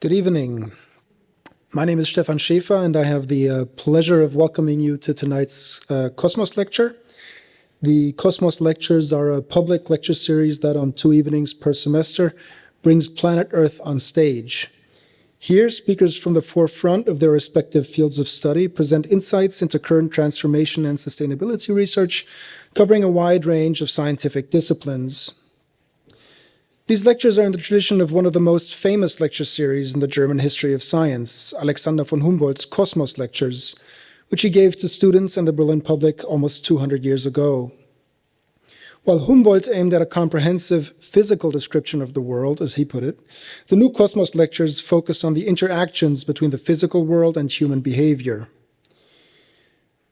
Good evening. My name is Stefan Schäfer, and I have the pleasure of welcoming you to tonight's Cosmos lecture. The Cosmos lectures are a public lecture series that on 2 evenings per semester brings planet Earth on stage. Here, speakers from the forefront of their respective fields of study present insights into current transformation and sustainability research, covering a wide range of scientific disciplines. These lectures are in the tradition of one of the most famous lecture series in the German history of science, Alexander von Humboldt's Cosmos lectures, which he gave to students and the Berlin public almost 200 years ago. While Humboldt aimed at a comprehensive physical description of the world, as he put it, the new Cosmos lectures focus on the interactions between the physical world and human behavior.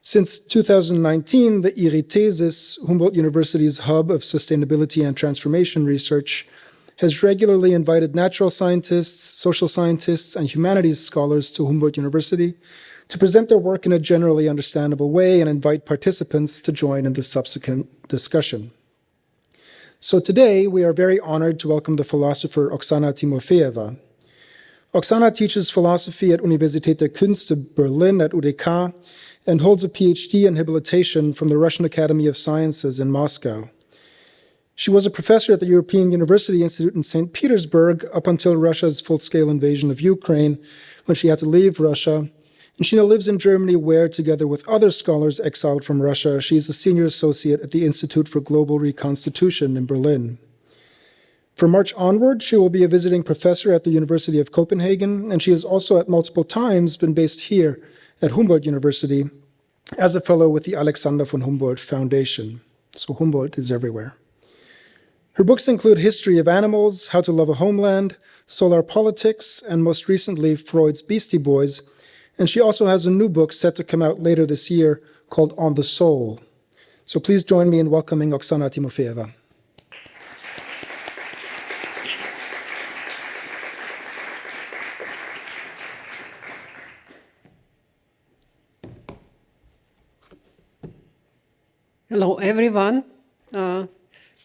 Since 2019, the IRI-Thesis, Humboldt University's hub of sustainability and transformation research, has regularly invited natural scientists, social scientists, and humanities scholars to Humboldt University to present their work in a generally understandable way and invite participants to join in the subsequent discussion. So today, we are very honored to welcome the philosopher Oxana Timofeeva. Oxana teaches philosophy at Universität der Künste Berlin at UDK and holds a PhD in habilitation from the Russian Academy of Sciences in Moscow. She was a professor at the European University Institute in St. Petersburg up until Russia's full-scale invasion of Ukraine, when she had to leave Russia. And she now lives in Germany, where, together with other scholars exiled from Russia, she is a senior associate at the Institute for Global Reconstitution in Berlin. From March onward, she will be a visiting professor at the University of Copenhagen, and she has also at multiple times been based here at Humboldt University as a fellow with the Alexander von Humboldt Foundation. So Humboldt is everywhere. Her books include History of Animals, How to Love a Homeland, Solar Politics, and most recently, Freud's Beastie Boys. And she also has a new book set to come out later this year called On the Soul. So please join me in welcoming Oxana Timofeeva. Hello, everyone.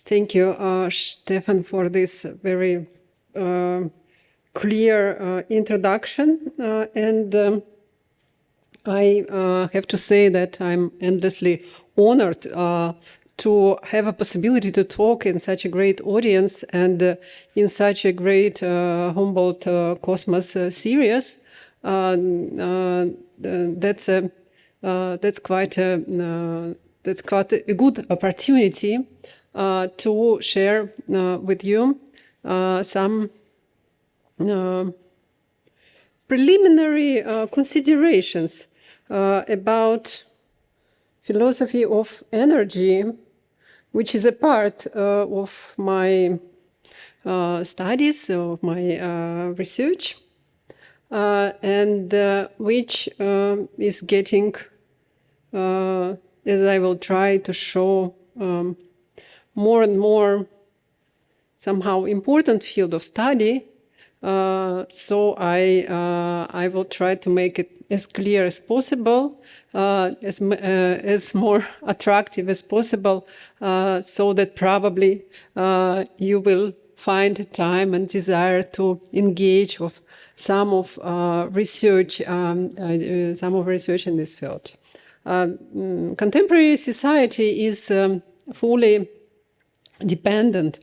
Thank you, Stefan, for this very clear introduction. I have to say that I'm endlessly honored to have a possibility to talk in such a great audience and in such a great Humboldt Cosmos series. That's quite a good opportunity to share with you some preliminary considerations about philosophy of energy, which is a part of my studies, of my research, and which is getting, as I will try to show, more and more somehow important field of study. So I will try to make it as clear as possible, as more attractive as possible, so that probably you will find time and desire to engage with some of research in this field. Contemporary society is fully dependent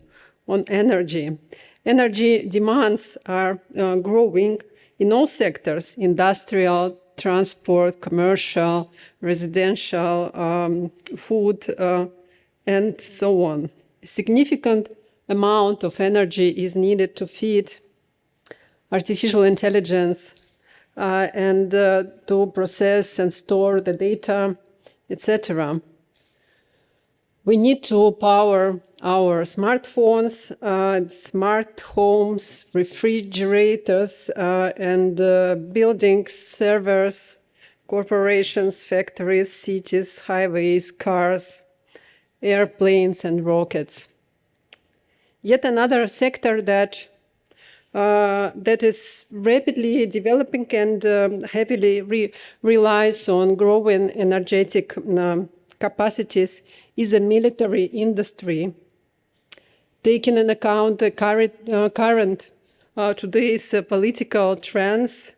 on energy. Energy demands are growing in all sectors: industrial, transport, commercial, residential, food, and so on. A significant amount of energy is needed to feed artificial intelligence and to process and store the data, etc. We need to power our smartphones, smart homes, refrigerators, and buildings, servers, corporations, factories, cities, highways, cars, airplanes, and rockets. Yet another sector that is rapidly developing and heavily relies on growing energetic capacities is a military industry. Taking into account the current today's political trends,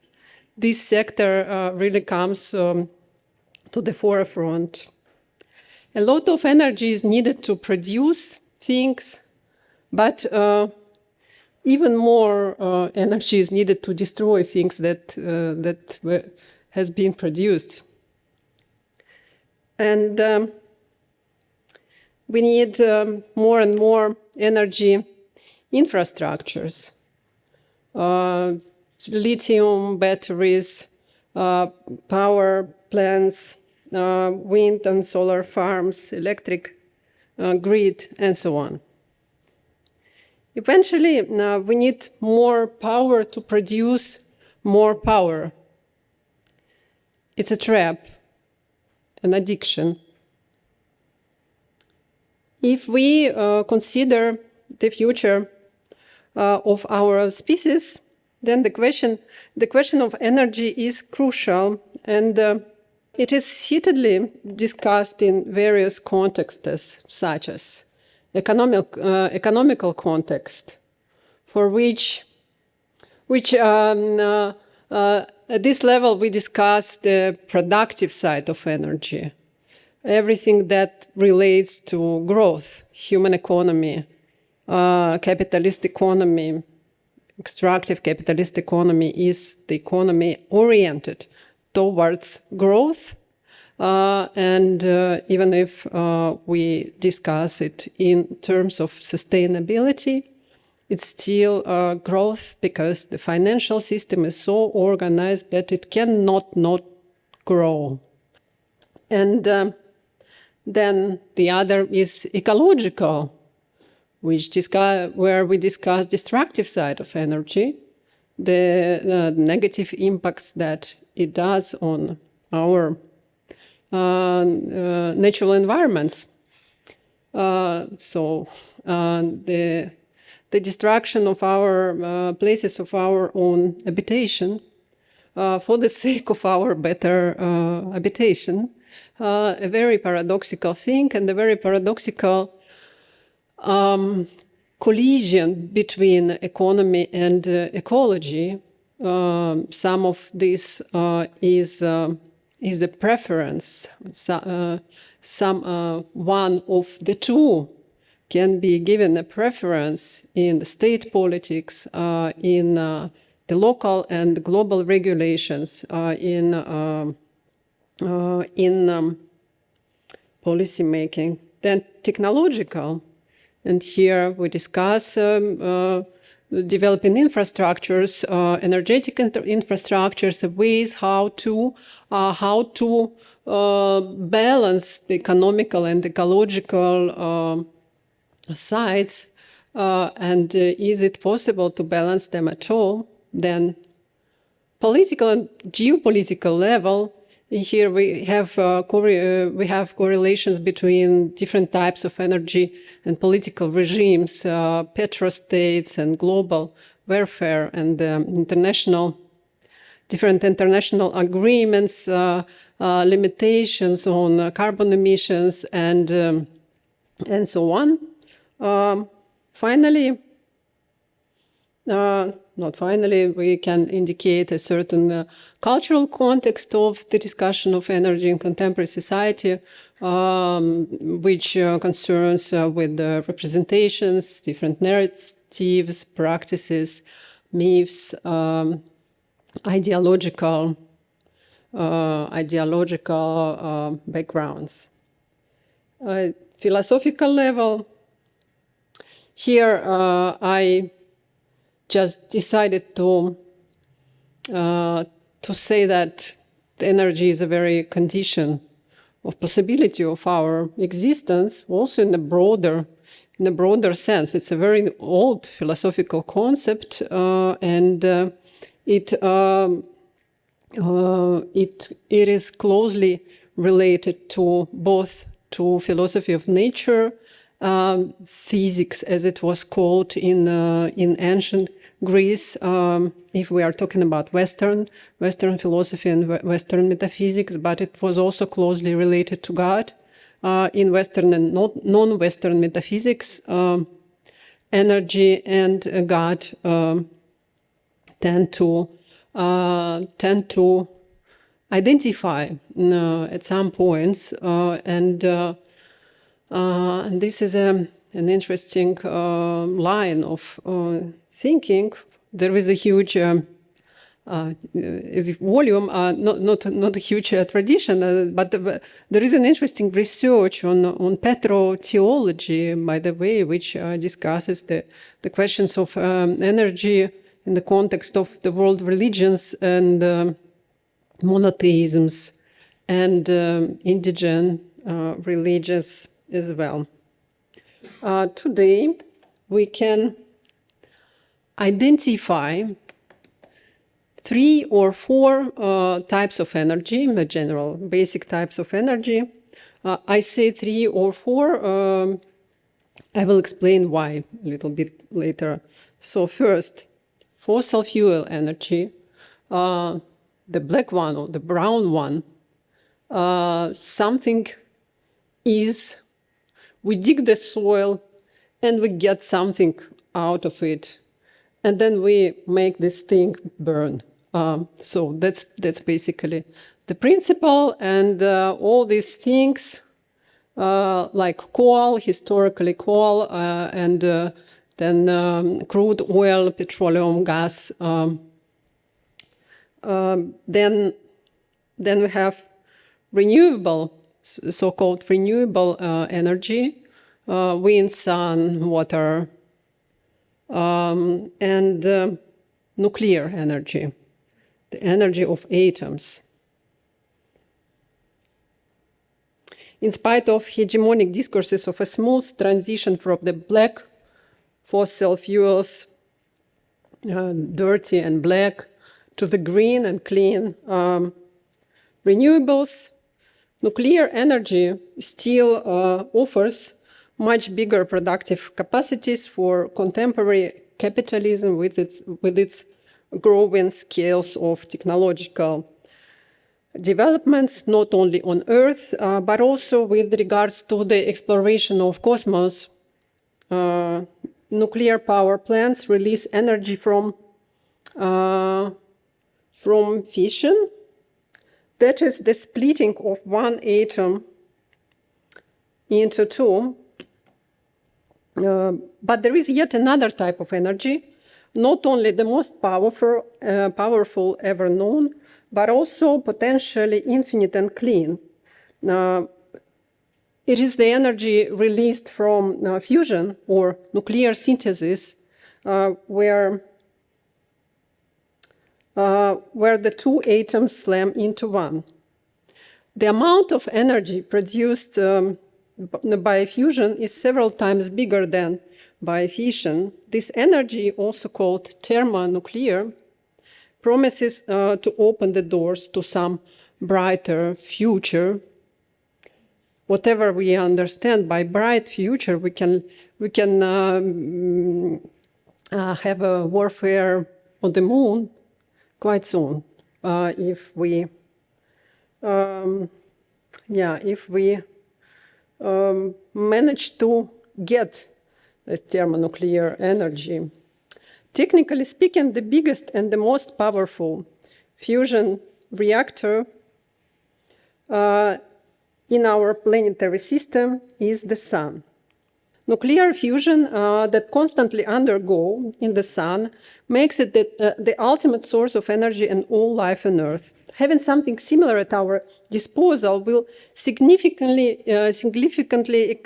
this sector really comes to the forefront. A lot of energy is needed to produce things, but even more energy is needed to destroy things that has been produced. And we need more and more energy infrastructures, lithium batteries, power plants, wind and solar farms, electric grid, and so on. Eventually, we need more power to produce more power. It's a trap, an addiction. If we consider the future of our species, then the question of energy is crucial, and it is heatedly discussed in various contexts, such as economical context, for which at this level we discuss the productive side of energy, everything that relates to growth, human economy, capitalist economy. Extractive capitalist economy is the economy oriented towards growth. And even if we discuss it in terms of sustainability, it's still growth, because the financial system is so organized that it cannot not grow. And then the other is ecological, where we discuss destructive side of energy, the negative impacts that it does on our natural environments. So the destruction of our places of our own habitation for the sake of our better habitation, a very paradoxical thing, and a very paradoxical collision between economy and ecology. Some of this is a preference. One of the two can be given a preference in the state politics, in the local and global regulations, in policy making. Then technological, and here we discuss developing infrastructures, energetic infrastructures, ways how to balance the economical and ecological sides, and is it possible to balance them at all? Then political and geopolitical level. Here we have correlations between different types of energy and political regimes, petrostates and global warfare, and different international agreements, limitations on carbon emissions, and so on. We can indicate a certain cultural context of the discussion of energy in contemporary society, which concerns with the representations, different narratives, practices, myths, ideological backgrounds. Philosophical level. Here, I just decided to say that the energy is a very condition of possibility of our existence, also in a broader sense. It's a very old philosophical concept, and it is closely related to both to philosophy of nature, physics, as it was called in ancient Greece, if we are talking about Western philosophy and Western metaphysics, but it was also closely related to God. In Western and non-Western metaphysics, energy and God tend to identify at some points, and this is an interesting line of thinking. There is a huge volume, not a huge tradition, but there is an interesting research on petrotheology, by the way, which discusses the questions of energy in the context of the world religions and monotheisms and indigenous religions as well. Today, we can identify 3 or 4 types of energy, the general basic types of energy. I say 3 or 4. I will explain why a little bit later. So first, fossil fuel energy, the black one or the brown one. Something is, we dig the soil and we get something out of it, and then we make this thing burn. So that's basically the principle, and all these things like coal, historically coal, and then crude oil, petroleum, gas. Then we have renewable, so-called renewable energy, wind, sun, water, and nuclear energy, the energy of atoms. In spite of hegemonic discourses of a smooth transition from the black fossil fuels, dirty and black, to the green and clean renewables, nuclear energy still offers much bigger productive capacities for contemporary capitalism with its growing scales of technological developments, not only on Earth, but also with regards to the exploration of cosmos. Nuclear power plants release energy from fission. That is the splitting of one atom into 2. But there is yet another type of energy, not only the most powerful ever known, but also potentially infinite and clean. It is the energy released from fusion or nuclear synthesis, where the 2 atoms slam into one. The amount of energy produced by fusion is several times bigger than by fission. This energy, also called thermonuclear, promises to open the doors to some brighter future. Whatever we understand by bright future, we can have a warfare on the moon quite soon, if we manage to get the thermonuclear energy. Technically speaking, the biggest and the most powerful fusion reactor in our planetary system is the sun. Nuclear fusion that constantly undergo in the sun makes it the ultimate source of energy and all life on Earth. Having something similar at our disposal will significantly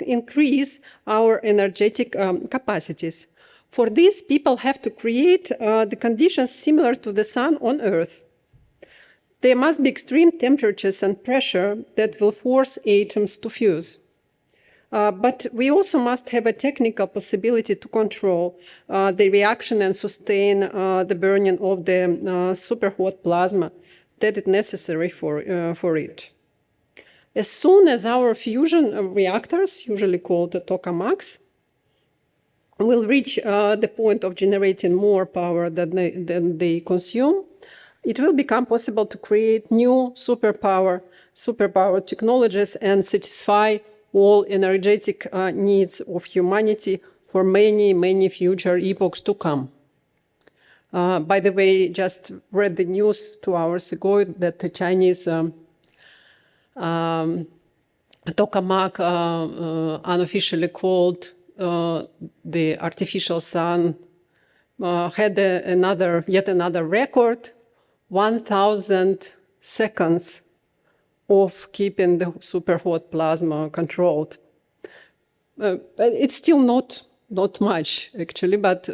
increase our energetic capacities. For this, people have to create the conditions similar to the sun on Earth. There must be extreme temperatures and pressure that will force atoms to fuse. But we also must have a technical possibility to control the reaction and sustain the burning of the superhot plasma that is necessary for it. As soon as our fusion reactors, usually called tokamaks, will reach the point of generating more power than they consume, it will become possible to create new superpower technologies and satisfy all energetic needs of humanity for many, many future epochs to come. By the way, just read the news 2 hours ago that the Chinese tokamak, unofficially called the artificial sun, had yet another record, 1,000 seconds of keeping the super hot plasma controlled. But it's still not much, actually, but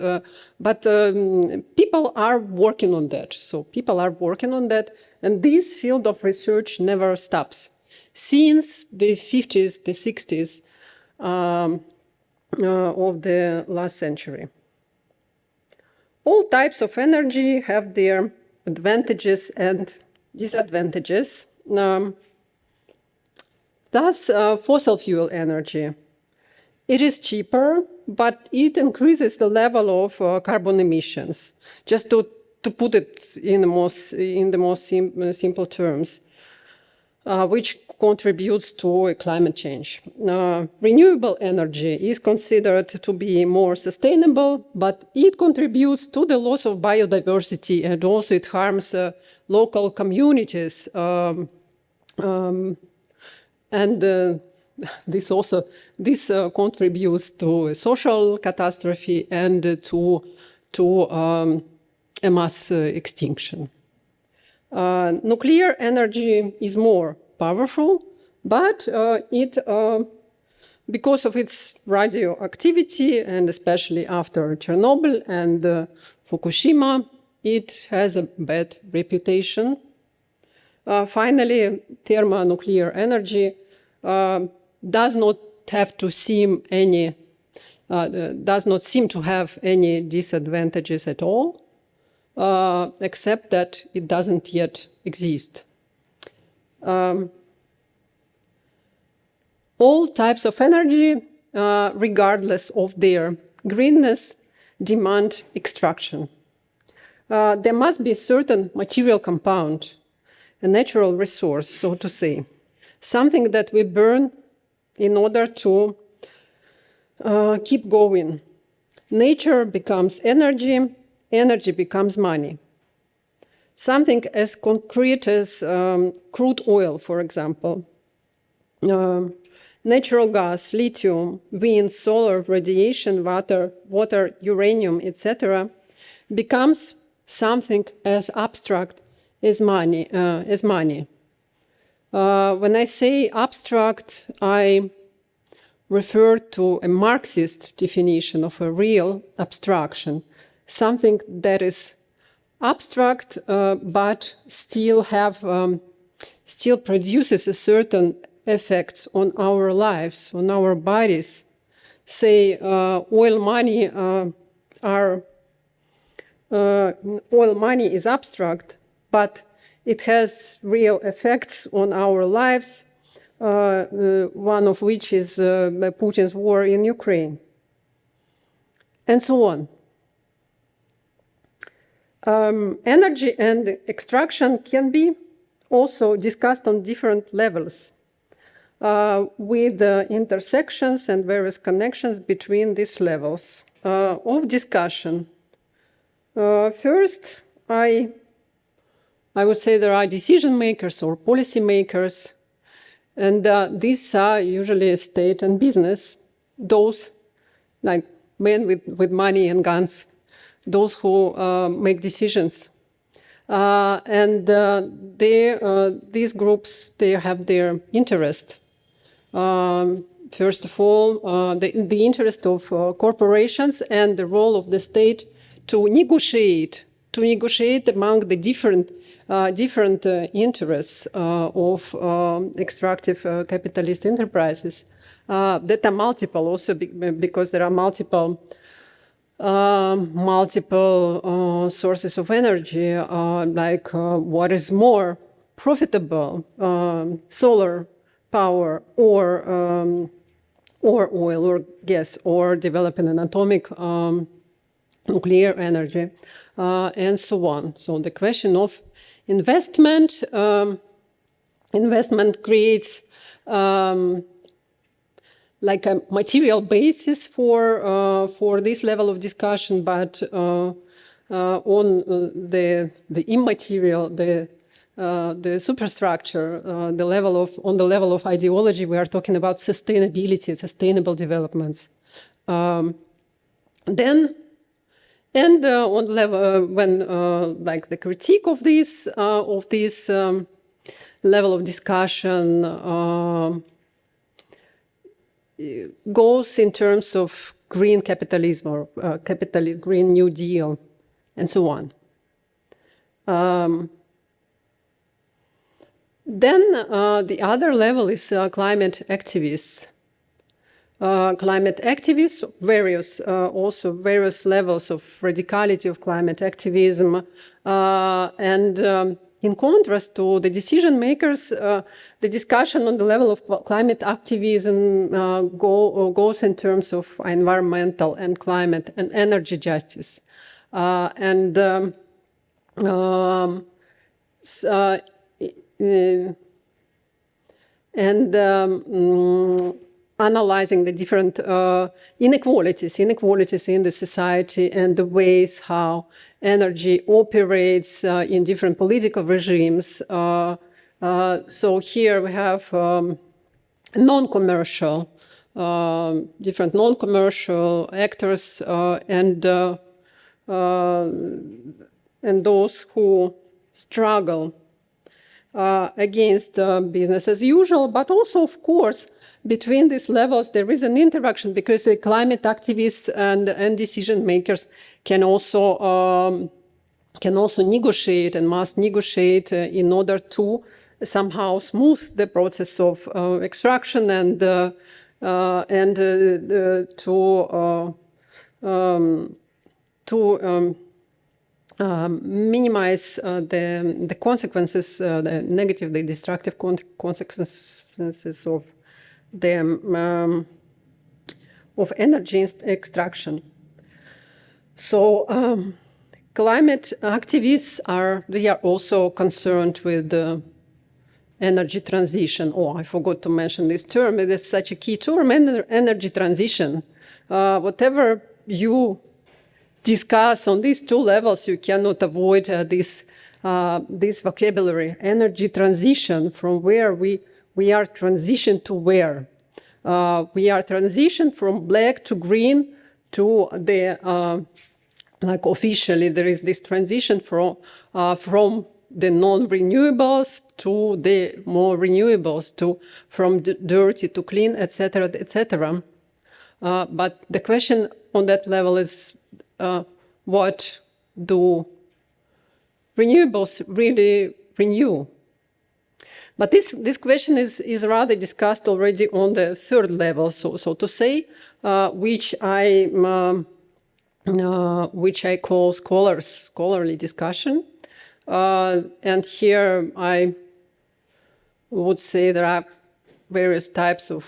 people are working on that. So people are working on that, and this field of research never stops. Since the 50s, the 60s of the last century. All types of energy have their advantages and disadvantages. Thus, fossil fuel energy. It is cheaper, but it increases the level of carbon emissions. Just to put it in the most simple terms, which contributes to climate change. Renewable energy is considered to be more sustainable, but it contributes to the loss of biodiversity, and also it harms local communities. This contributes to a social catastrophe and to a mass extinction. Nuclear energy is more powerful, but because of its radioactivity, and especially after Chernobyl and Fukushima, it has a bad reputation. Finally, thermonuclear energy does not seem to have any disadvantages at all, except that it doesn't yet exist. All types of energy, regardless of their greenness, demand extraction. There must be a certain material compound, a natural resource, so to say, something that we burn in order to keep going. Nature becomes energy, energy becomes money. Something as concrete as crude oil, for example, natural gas, lithium, wind, solar, radiation, water, uranium, etc., becomes something as abstract as money. When I say abstract, I refer to a Marxist definition of a real abstraction, something that is abstract, but still produces a certain effects on our lives, on our bodies. Say, oil money is abstract, but it has real effects on our lives, one of which is Putin's war in Ukraine, and so on. Energy and extraction can be also discussed on different levels, with intersections and various connections between these levels of discussion. First, I would say there are decision makers or policy makers, and these are usually state and business, those like men with money and guns, those who make decisions. These groups, they have their interest. First of all, the interest of corporations and the role of the state to negotiate among the different interests of extractive capitalist enterprises that are multiple, also because there are multiple sources of energy, like what is more profitable, solar power or oil or gas, or developing an atomic nuclear energy, and so on. So the question of investment creates like a material basis for this level of discussion, but on the immaterial, the superstructure, on the level of ideology, we are talking about sustainability, sustainable developments. Then, and on the level when like the critique of this level of discussion goes in terms of green capitalism or Green New Deal, and so on. Then the other level is climate activists. Climate activists, also various levels of radicality of climate activism, and in contrast to the decision makers, the discussion on the level of climate activism goes in terms of environmental and climate and energy justice, and analyzing the different inequalities in the society and the ways how energy operates in different political regimes. So here we have non-commercial, different non-commercial actors and those who struggle against business as usual, but also, of course, between these levels, there is an interaction because climate activists and decision makers can also negotiate and must negotiate in order to somehow smooth the process of extraction and to minimize the consequences, the negative, the destructive consequences of energy extraction. So climate activists are also concerned with energy transition. Oh, I forgot to mention this term. It is such a key term, energy transition. Whatever you discuss on these two levels, you cannot avoid this vocabulary, energy transition, from where we are transitioned to where. We are transitioned from black to green to the, like officially there is this transition from the non-renewables to the more renewables, from dirty to clean, etc., etc. But the question on that level is, what do renewables really renew? But this question is rather discussed already on the third level, so to say, which I call scholarly discussion. And here I would say there are various types of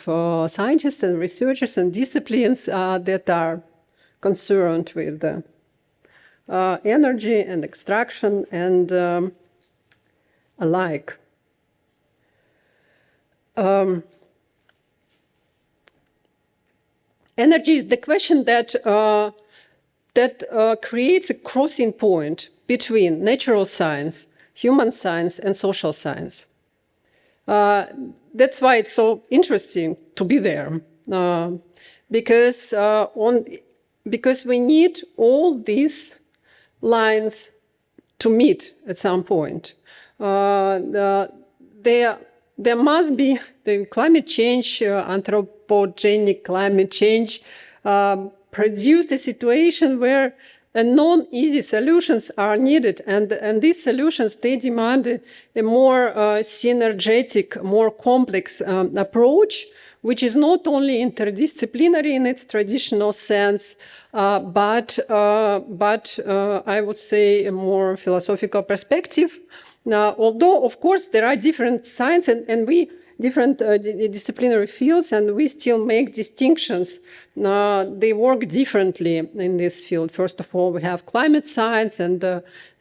scientists and researchers and disciplines that are concerned with energy and extraction and alike. Energy is the question that creates a crossing point between natural science, human science, and social science. That's why it's so interesting to be there, because we need all these lines to meet at some point. There must be the climate change, anthropogenic climate change, produce a situation where non-easy solutions are needed, and these solutions, they demand a more synergetic, more complex approach, which is not only interdisciplinary in its traditional sense, but I would say a more philosophical perspective. Now, although, of course, there are different science and different disciplinary fields, and we still make distinctions. They work differently in this field. First of all, we have climate science and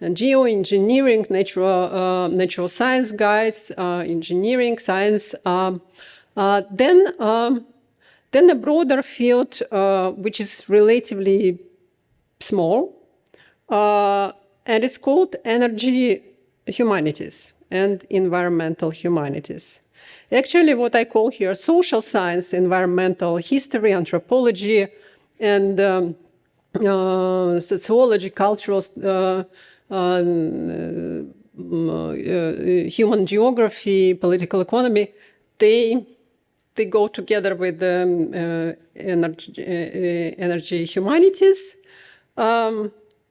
geoengineering, natural science guys, engineering science. Then a broader field, which is relatively small, and it's called Energy Humanities and Environmental Humanities. Actually, what I call here social science, environmental history, anthropology, and sociology, cultural, human geography, political economy, they go together with energy humanities,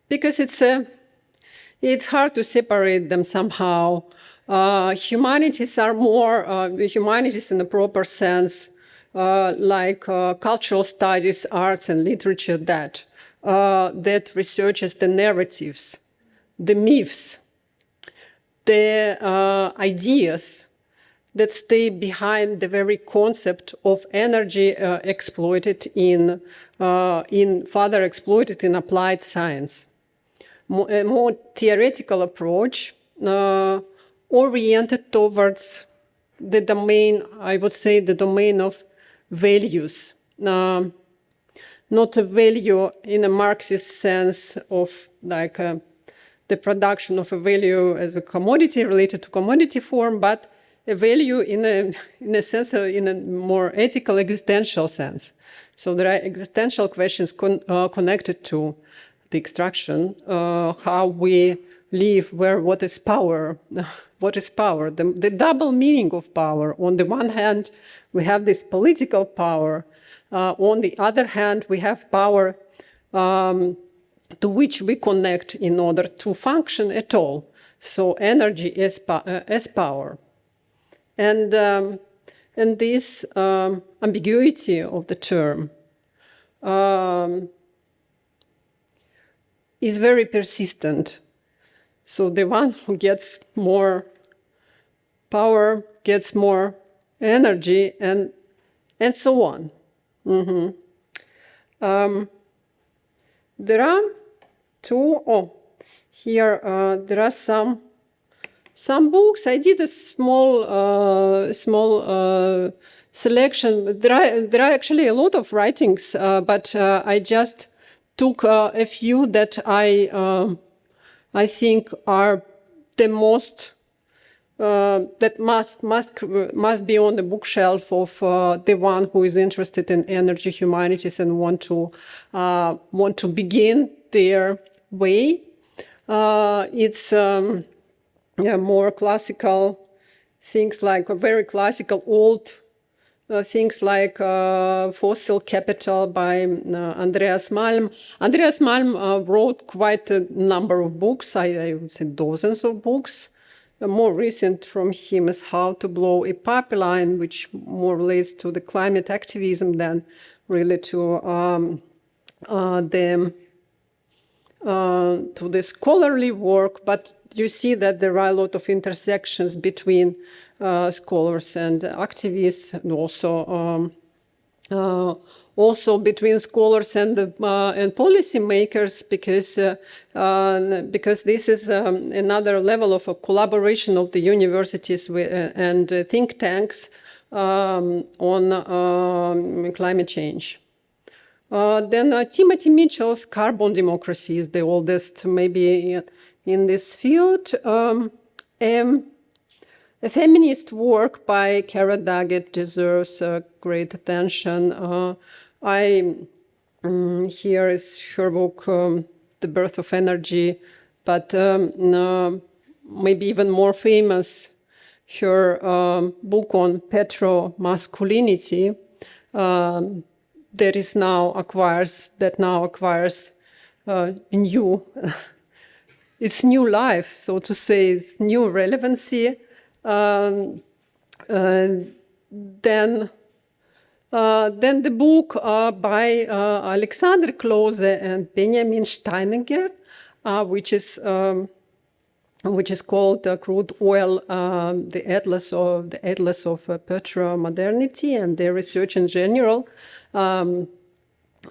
because it's hard to separate them somehow. Humanities are more humanities in the proper sense, like cultural studies, arts, and literature that researches the narratives, the myths, the ideas that stay behind the very concept of energy exploited further exploited in applied science. A more theoretical approach oriented towards the domain, I would say, the domain of values. Not a value in a Marxist sense of like the production of a value as a commodity related to commodity form, but a value in a sense, in a more ethical, existential sense. So there are existential questions connected to the extraction, how we live, what is power? What is power? The double meaning of power. On the one hand, we have this political power. On the other hand, we have power to which we connect in order to function at all. So energy is power. And this ambiguity of the term is very persistent. So the one who gets more power gets more energy, and so on. There are there are some books. I did a small selection. There are actually a lot of writings, but I just took a few that I think are the most that must be on the bookshelf of the one who is interested in energy humanities and want to begin their way. It's more classical things, like very classical old things like Fossil Capital by Andreas Malm. Andreas Malm wrote quite a number of books, I would say dozens of books. The more recent from him is How to Blow a Pipeline, which more relates to the climate activism than really to the scholarly work. But you see that there are a lot of intersections between scholars and activists, and also between scholars and policymakers, because this is another level of a collaboration of the universities and think tanks on climate change. Then Timothy Mitchell's Carbon Democracy is the oldest, maybe in this field. A feminist work by Kara Daggett deserves great attention. Here is her book, The Birth of Energy, but maybe even more famous, her book on petro-masculinity that now acquires a new, its new life, so to say, its new relevancy. Then the book by Alexander Klose and Benjamin Steininger, which is called Crude Oil, the Atlas of Petro-Modernity and their research in general. There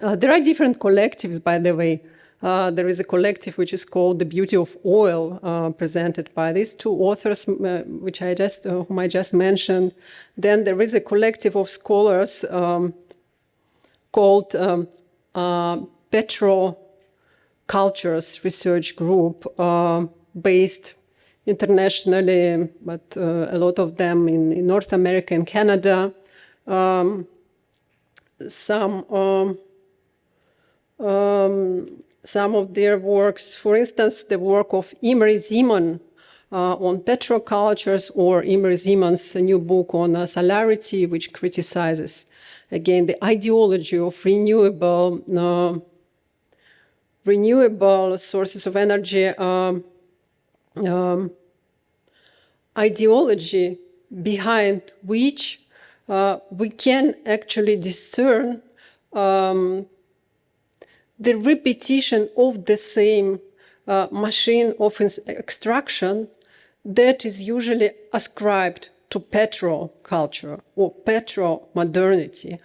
are different collectives, by the way. There is a collective which is called The Beauty of Oil, presented by these two authors, whom I just mentioned. Then there is a collective of scholars called Petro cultures research group based internationally, but a lot of them in North America and Canada. Some of their works, for instance, the work of Imre Simon on petrocultures, or Imre Simon's new book on salarity, which criticizes, again, the ideology of renewable sources of energy, ideology behind which we can actually discern the repetition of the same machine of extraction that is usually ascribed to petroculture or petro-modernity.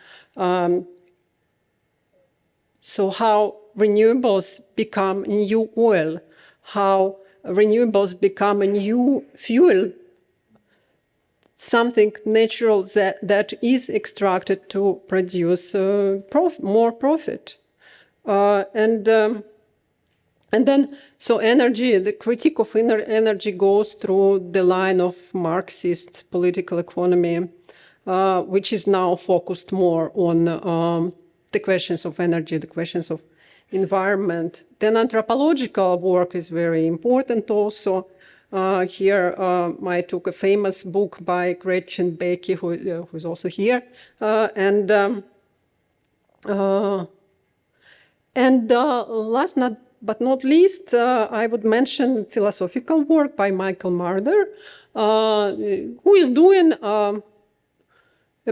So how renewables become new oil, how renewables become a new fuel, something natural that is extracted to produce more profit. And then, so energy, the critique of energy goes through the line of Marxist political economy, which is now focused more on the questions of energy, the questions of environment. Then anthropological work is very important also. Here I took a famous book by Gretchen Becky, who's also here, and last but not least, I would mention philosophical work by Michael Marder, who is doing a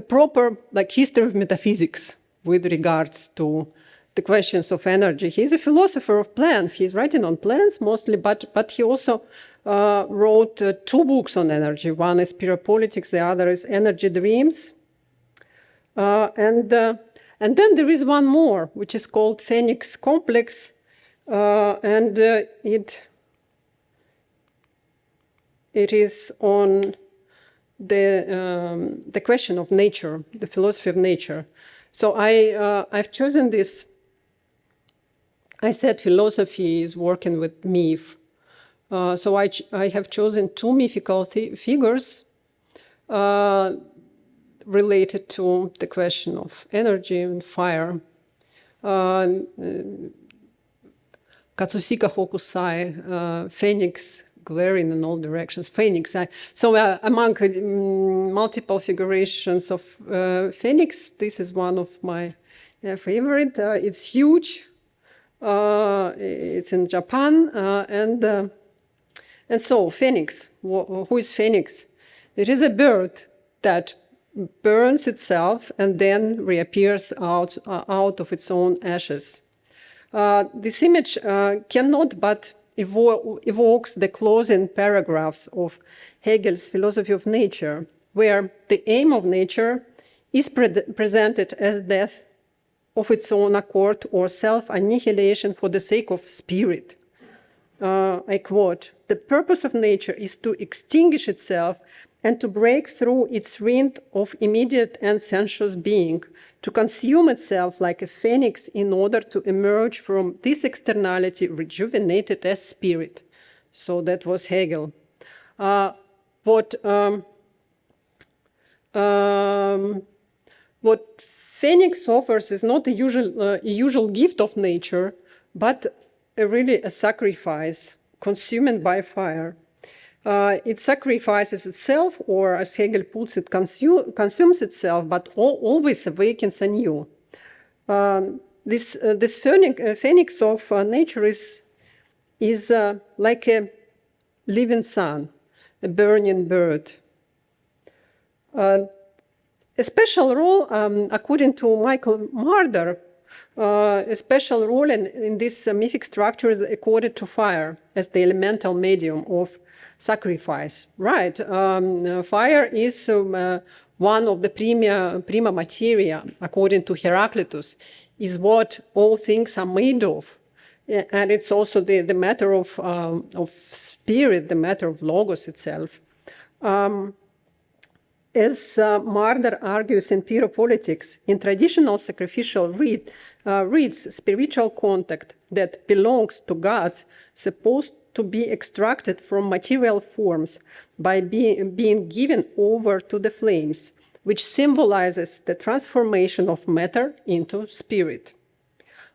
proper history of metaphysics with regards to the questions of energy. He's a philosopher of plants. He's writing on plants mostly, but he also wrote 2 books on energy. One is Pyropolitics, the other is Energy Dreams. And then there is one more, which is called Phoenix Complex, and it is on the question of nature, the philosophy of nature. So I've chosen this. I said philosophy is working with myth. So I have chosen 2 mythical figures related to the question of energy and fire. Katsushika Hokusai, Phoenix, glaring in all directions. Phoenix. Among multiple figurations of Phoenix, this is one of my favorite. It's huge. It's in Japan, and so Phoenix. Who is Phoenix? It is a bird that burns itself and then reappears out of its own ashes. This image cannot but evokes the closing paragraphs of Hegel's philosophy of nature, where the aim of nature is presented as death of its own accord or self-annihilation for the sake of spirit. I quote, "The purpose of nature is to extinguish itself and to break through its rind of immediate and sensuous being, to consume itself like a phoenix in order to emerge from this externality rejuvenated as spirit." So that was Hegel. What Phoenix offers is not a usual gift of nature, but really a sacrifice, consumed by fire. It sacrifices itself, or as Hegel puts it, consumes itself, but always awakens anew. This phoenix of nature is like a living sun, a burning bird. A special role, according to Michael Marder, a special role in this mythic structure is accorded to fire as the elemental medium of sacrifice. Right, fire is one of the prima materia, according to Heraclitus, is what all things are made of. And it's also the matter of spirit, the matter of logos itself. As Marder argues in Pure Politics, in traditional sacrificial rites, spiritual contact that belongs to gods supposed to be extracted from material forms by being given over to the flames, which symbolizes the transformation of matter into spirit.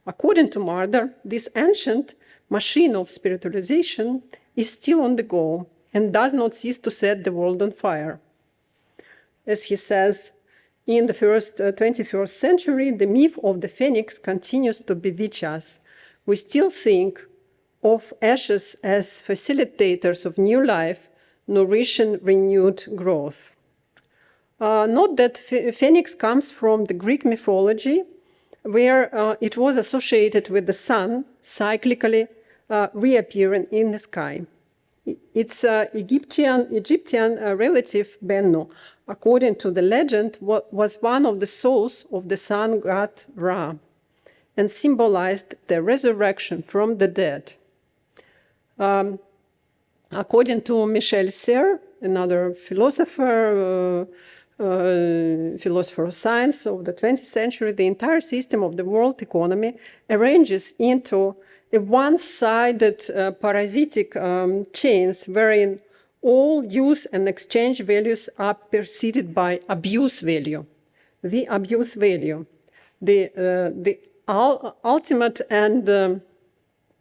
According to Marder, this ancient machine of spiritualization is still on the go and does not cease to set the world on fire. As he says, in the 21st century, the myth of the phoenix continues to bewitch us. We still think of ashes as facilitators of new life, nourishing renewed growth. Note that phoenix comes from the Greek mythology, where it was associated with the sun cyclically reappearing in the sky. Its Egyptian relative Bennu, according to the legend, was one of the souls of the sun god Ra and symbolized the resurrection from the dead. According to Michel Serres, another philosopher, philosopher of science of the 20th century, the entire system of the world economy arranges into a one-sided parasitic chains wherein all use and exchange values are preceded by abuse value. The abuse value, the ultimate and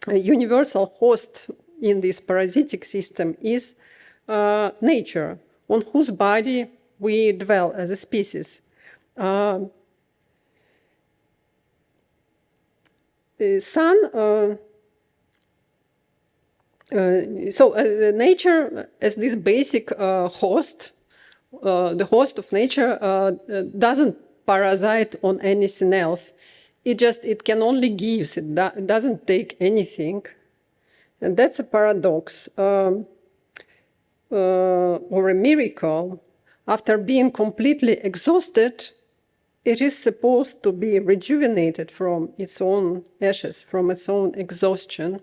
universal host in this parasitic system is nature, on whose body we dwell as a species. Nature as this basic host, the host of nature doesn't parasite on anything else. It can only give, it doesn't take anything. And that's a paradox or a miracle. After being completely exhausted, it is supposed to be rejuvenated from its own ashes, from its own exhaustion.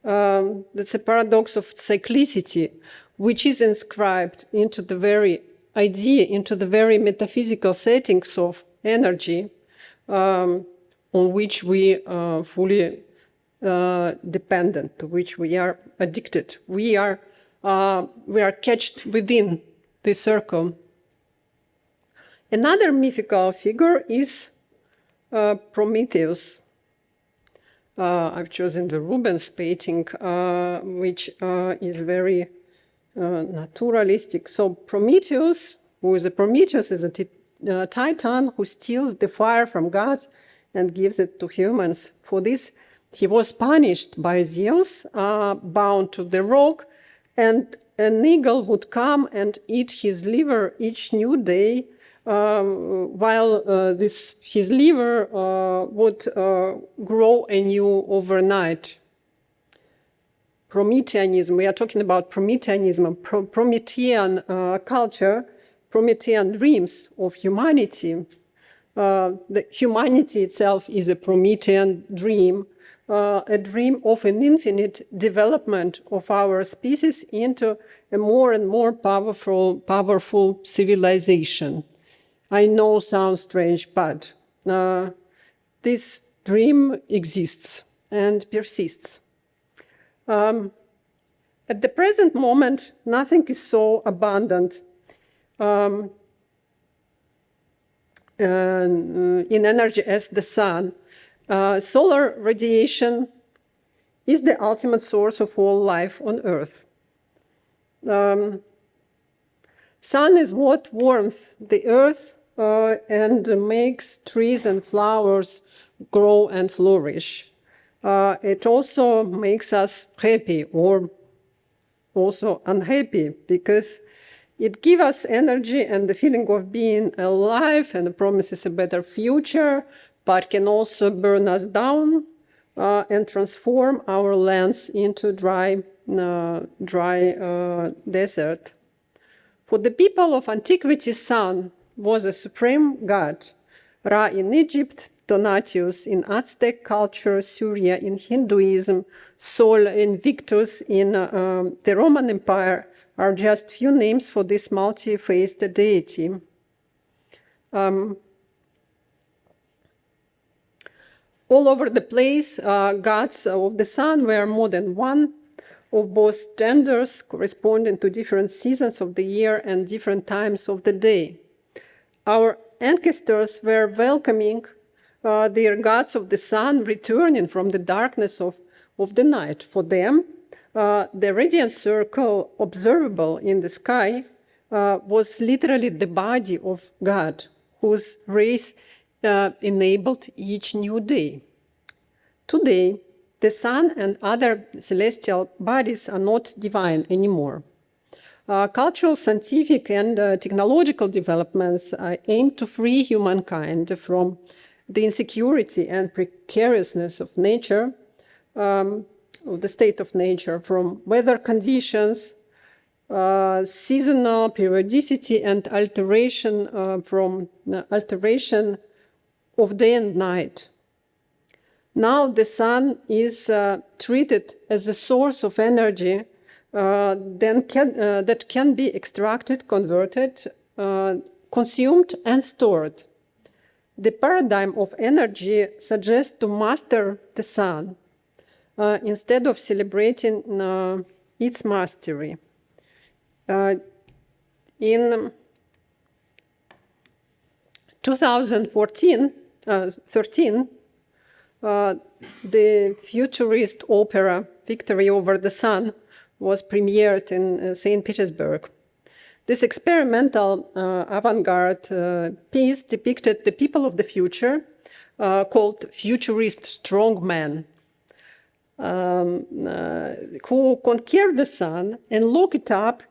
That's a paradox of cyclicity, which is inscribed into the very idea, into the very metaphysical settings of energy on which we are fully dependent, to which we are addicted. We are catched within the circle. Another mythical figure is Prometheus. I've chosen the Rubens painting, which is very naturalistic. So Prometheus, is a titan who steals the fire from gods and gives it to humans. For this, he was punished by Zeus, bound to the rock, and an eagle would come and eat his liver each new day, while his liver would grow anew overnight. Prometheanism, we are talking about Prometheanism, Promethean culture, Promethean dreams of humanity. The humanity itself is a Promethean dream, a dream of an infinite development of our species into a more and more powerful civilization. I know sounds strange, but this dream exists and persists. At the present moment, nothing is so abundant in energy as the sun. Solar radiation is the ultimate source of all life on Earth. Sun is what warms the earth and makes trees and flowers grow and flourish. It also makes us happy or also unhappy because it gives us energy and the feeling of being alive and promises a better future, but can also burn us down and transform our lands into dry desert. For the people of antiquity, Sun was a supreme god. Ra in Egypt, Donatius in Aztec culture, Surya in Hinduism, Sol Invictus in the Roman Empire, are just few names for this multi-faced deity. All over the place, gods of the sun were more than one, of both genders, corresponding to different seasons of the year and different times of the day. Our ancestors were welcoming their gods of the sun returning from the darkness of the night. For them, the radiant circle observable in the sky was literally the body of God, whose rays enabled each new day. Today, the sun and other celestial bodies are not divine anymore. Cultural, scientific, and technological developments aim to free humankind from the insecurity and precariousness of nature, of the state of nature, from weather conditions, seasonal periodicity, and alteration alteration of day and night. Now the sun is treated as a source of energy that can be extracted, converted, consumed, and stored. The paradigm of energy suggests to master the sun instead of celebrating its mastery. In 2013, the futurist opera Victory Over the Sun was premiered in St. Petersburg. This experimental avant-garde piece depicted the people of the future called futurist strongmen who conquer the sun and lock it up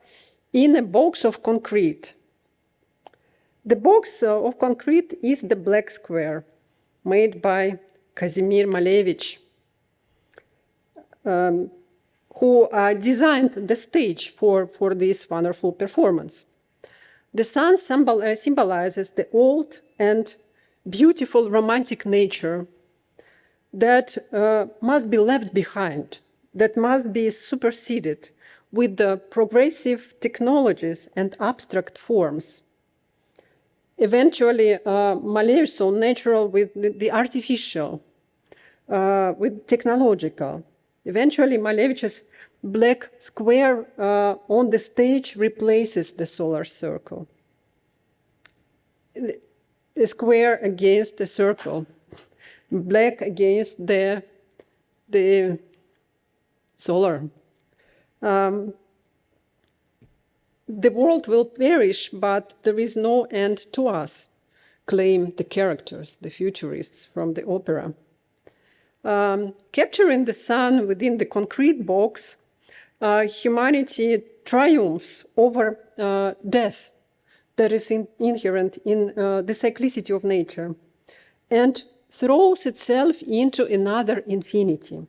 in a box of concrete. The box of concrete is the black square made by Kazimir Malevich, who designed the stage for this wonderful performance. The sun symbolizes the old and beautiful romantic nature that must be left behind, that must be superseded with the progressive technologies and abstract forms. Eventually, Malevich saw natural with the artificial, with technological. Eventually, Malevich's black square on the stage replaces the solar circle. A square against the circle, black against the solar. The world will perish, but there is no end to us, claim the characters, the futurists from the opera. Capturing the sun within the concrete box, humanity triumphs over death that is inherent in the cyclicity of nature and throws itself into another infinity.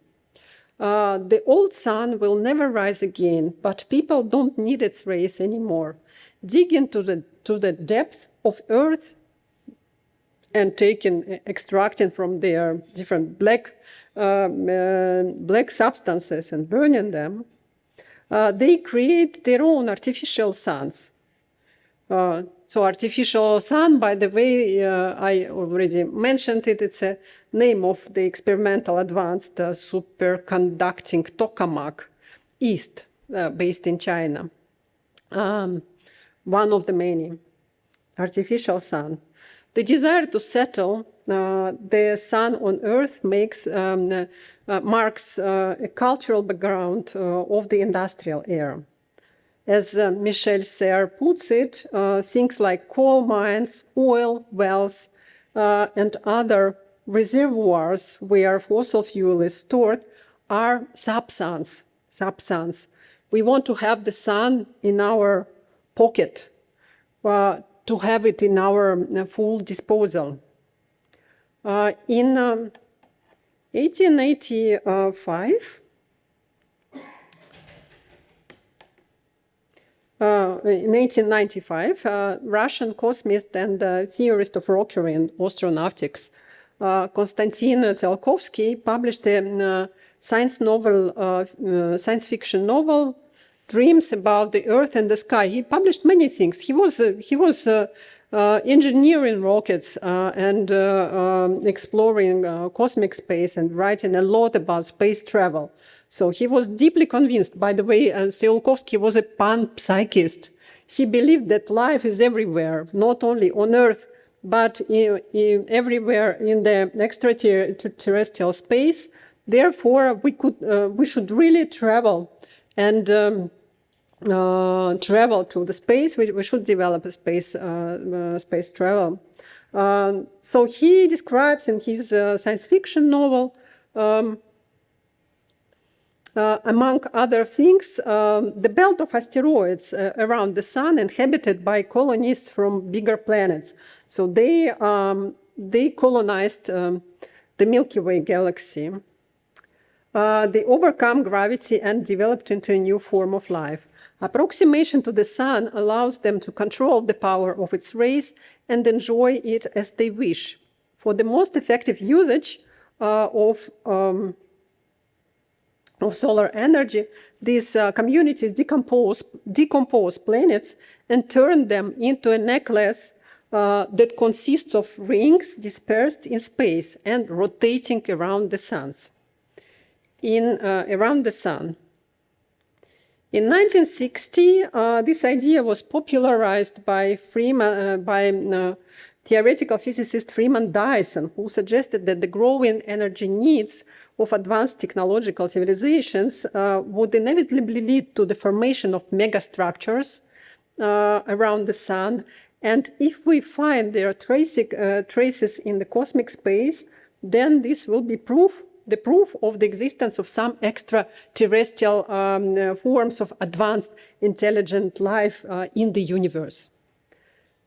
The old sun will never rise again, but people don't need its rays anymore. Dig into the depth of earth and extracting from their different black substances and burning them, they create their own artificial suns. So artificial sun, by the way, I already mentioned it, it's a name of the experimental advanced superconducting tokamak East, based in China. One of the many, artificial sun. The desire to settle the sun on Earth marks a cultural background of the industrial era. As Michel Serres puts it, things like coal mines, oil wells, and other reservoirs where fossil fuel is stored are subsuns. We want to have the sun in our pocket, to have it in our full disposal. In 1885, in 1895, Russian cosmist and theorist of rocketry and astronautics Konstantin Tsiolkovsky published a science fiction novel dreams about the Earth and the sky. He published many things. He was engineering rockets and exploring cosmic space and writing a lot about space travel. So he was deeply convinced. By the way, Tsiolkovsky was a panpsychist. He believed that life is everywhere, not only on Earth, but everywhere in the extraterrestrial space. Therefore, we should really travel and travel to the space. We should develop a space travel. So he describes in his science fiction novel, among other things, the belt of asteroids around the sun inhabited by colonists from bigger planets. So they colonized the Milky Way galaxy. They overcome gravity and developed into a new form of life. Approximation to the sun allows them to control the power of its rays and enjoy it as they wish. For the most effective usage of solar energy, these communities decompose planets and turn them into a necklace that consists of rings dispersed in space and rotating around the suns. Around the sun. In 1960, this idea was popularized by theoretical physicist Freeman Dyson, who suggested that the growing energy needs of advanced technological civilizations would inevitably lead to the formation of megastructures around the sun. And if we find their traces in the cosmic space, then this will be the proof of the existence of some extraterrestrial forms of advanced intelligent life in the universe.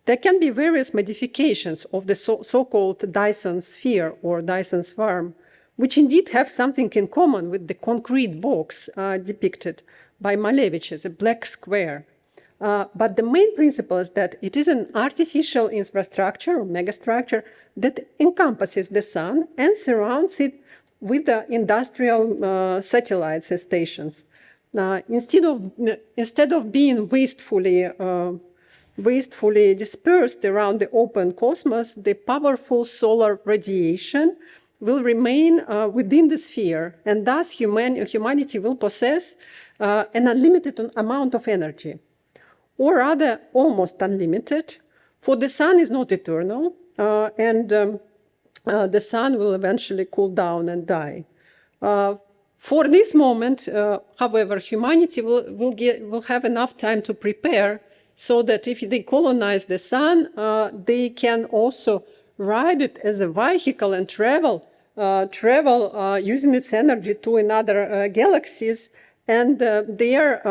There can be various modifications of the so-called Dyson sphere or Dyson swarm, which indeed have something in common with the concrete box depicted by Malevich as a black square. But the main principle is that it is an artificial infrastructure or megastructure that encompasses the sun and surrounds it with the industrial satellites and stations. Instead of being wastefully dispersed around the open cosmos, the powerful solar radiation will remain within the sphere, and thus humanity will possess an unlimited amount of energy, or rather almost unlimited, for the sun is not eternal, and the sun will eventually cool down and die. For this moment, however, humanity will have enough time to prepare so that if they colonize the sun, they can also ride it as a vehicle and travel using its energy to another galaxies, and there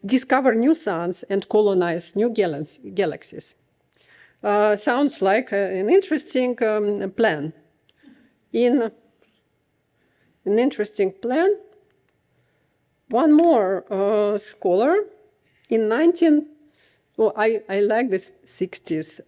discover new suns and colonize new galaxies. Sounds like an interesting plan. In an interesting plan, one more scholar in I like this 60s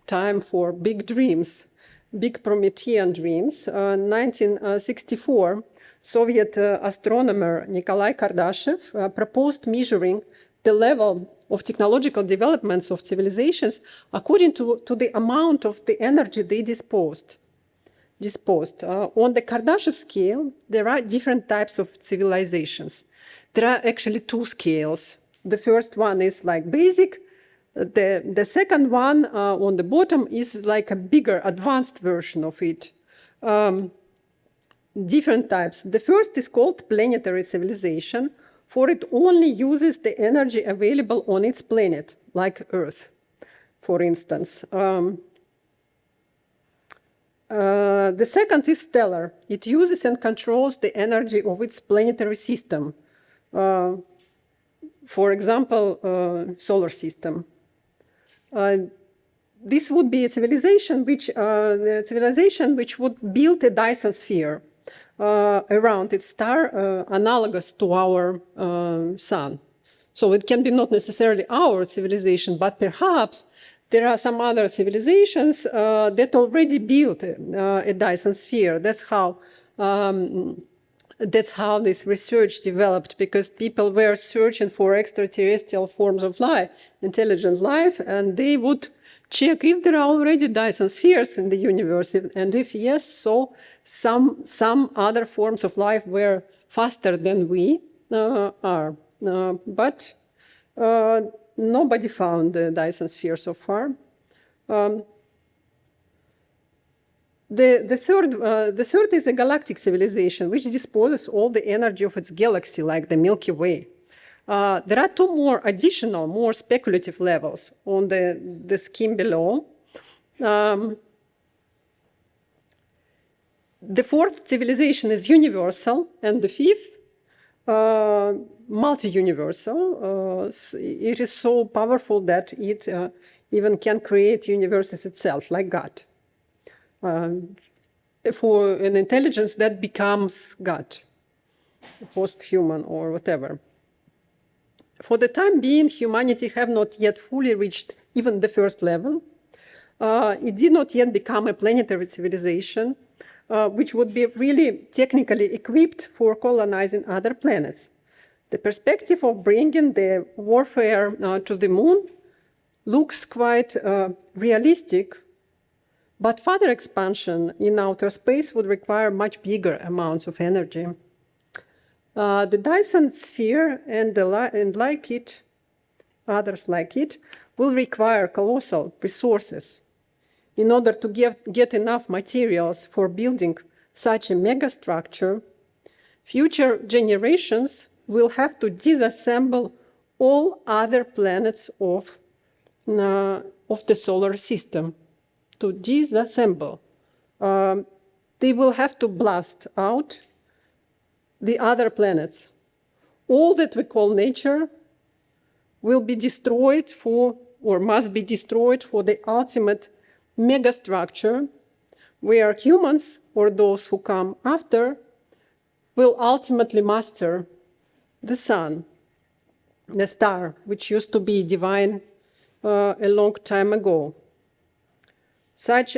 time for big dreams, big Promethean dreams. 1964, Soviet astronomer Nikolai Kardashev proposed measuring the level of technological developments of civilizations according to the amount of the energy they disposed. On the Kardashev scale, there are different types of civilizations. There are actually two scales. The first one is like basic. The second one on the bottom is like a bigger, advanced version of it. Different types. The first is called planetary civilization, for it only uses the energy available on its planet, like Earth, for instance. The second is stellar. It uses and controls the energy of its planetary system. For example, solar system. This would be a civilization which would build a Dyson sphere around its star, analogous to our sun. So it can be not necessarily our civilization, but perhaps there are some other civilizations that already built a Dyson sphere. That's how that's how this research developed, because people were searching for extraterrestrial forms of life, intelligent life, and they would check if there are already Dyson spheres in the universe, and if yes, so some other forms of life were faster than we are. But nobody found the Dyson sphere so far. The third is a galactic civilization, which disposes all the energy of its galaxy, like the Milky Way. There are two more additional, more speculative levels on the scheme below. The fourth civilization is universal, and the fifth, multi-universal. It is so powerful that it even can create universes itself, like God. For an intelligence that becomes God, post-human or whatever. For the time being, humanity have not yet fully reached even the first level. It did not yet become a planetary civilization, which would be really technically equipped for colonizing other planets. The perspective of bringing the warfare to the moon looks quite realistic, but further expansion in outer space would require much bigger amounts of energy. The Dyson sphere and like it, others like it, will require colossal resources in order to get enough materials for building such a megastructure. Future generations will have to disassemble all other planets of the solar system. To disassemble. They will have to blast out the other planets. All that we call nature will be destroyed for, or must be destroyed for, the ultimate megastructure where humans, or those who come after, will ultimately master the sun, the star, which used to be divine a long time ago. Such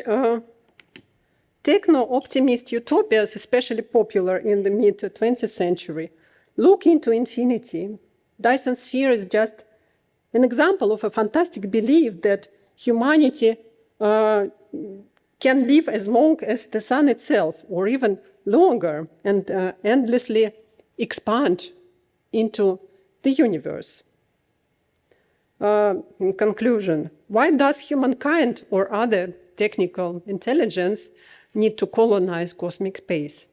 techno-optimist utopias, especially popular in the mid-20th century, look into infinity. Dyson sphere is just an example of a fantastic belief that humanity can live as long as the sun itself, or even longer, and endlessly expand into the universe. In conclusion, why does humankind or other technical intelligence need to colonize cosmic space?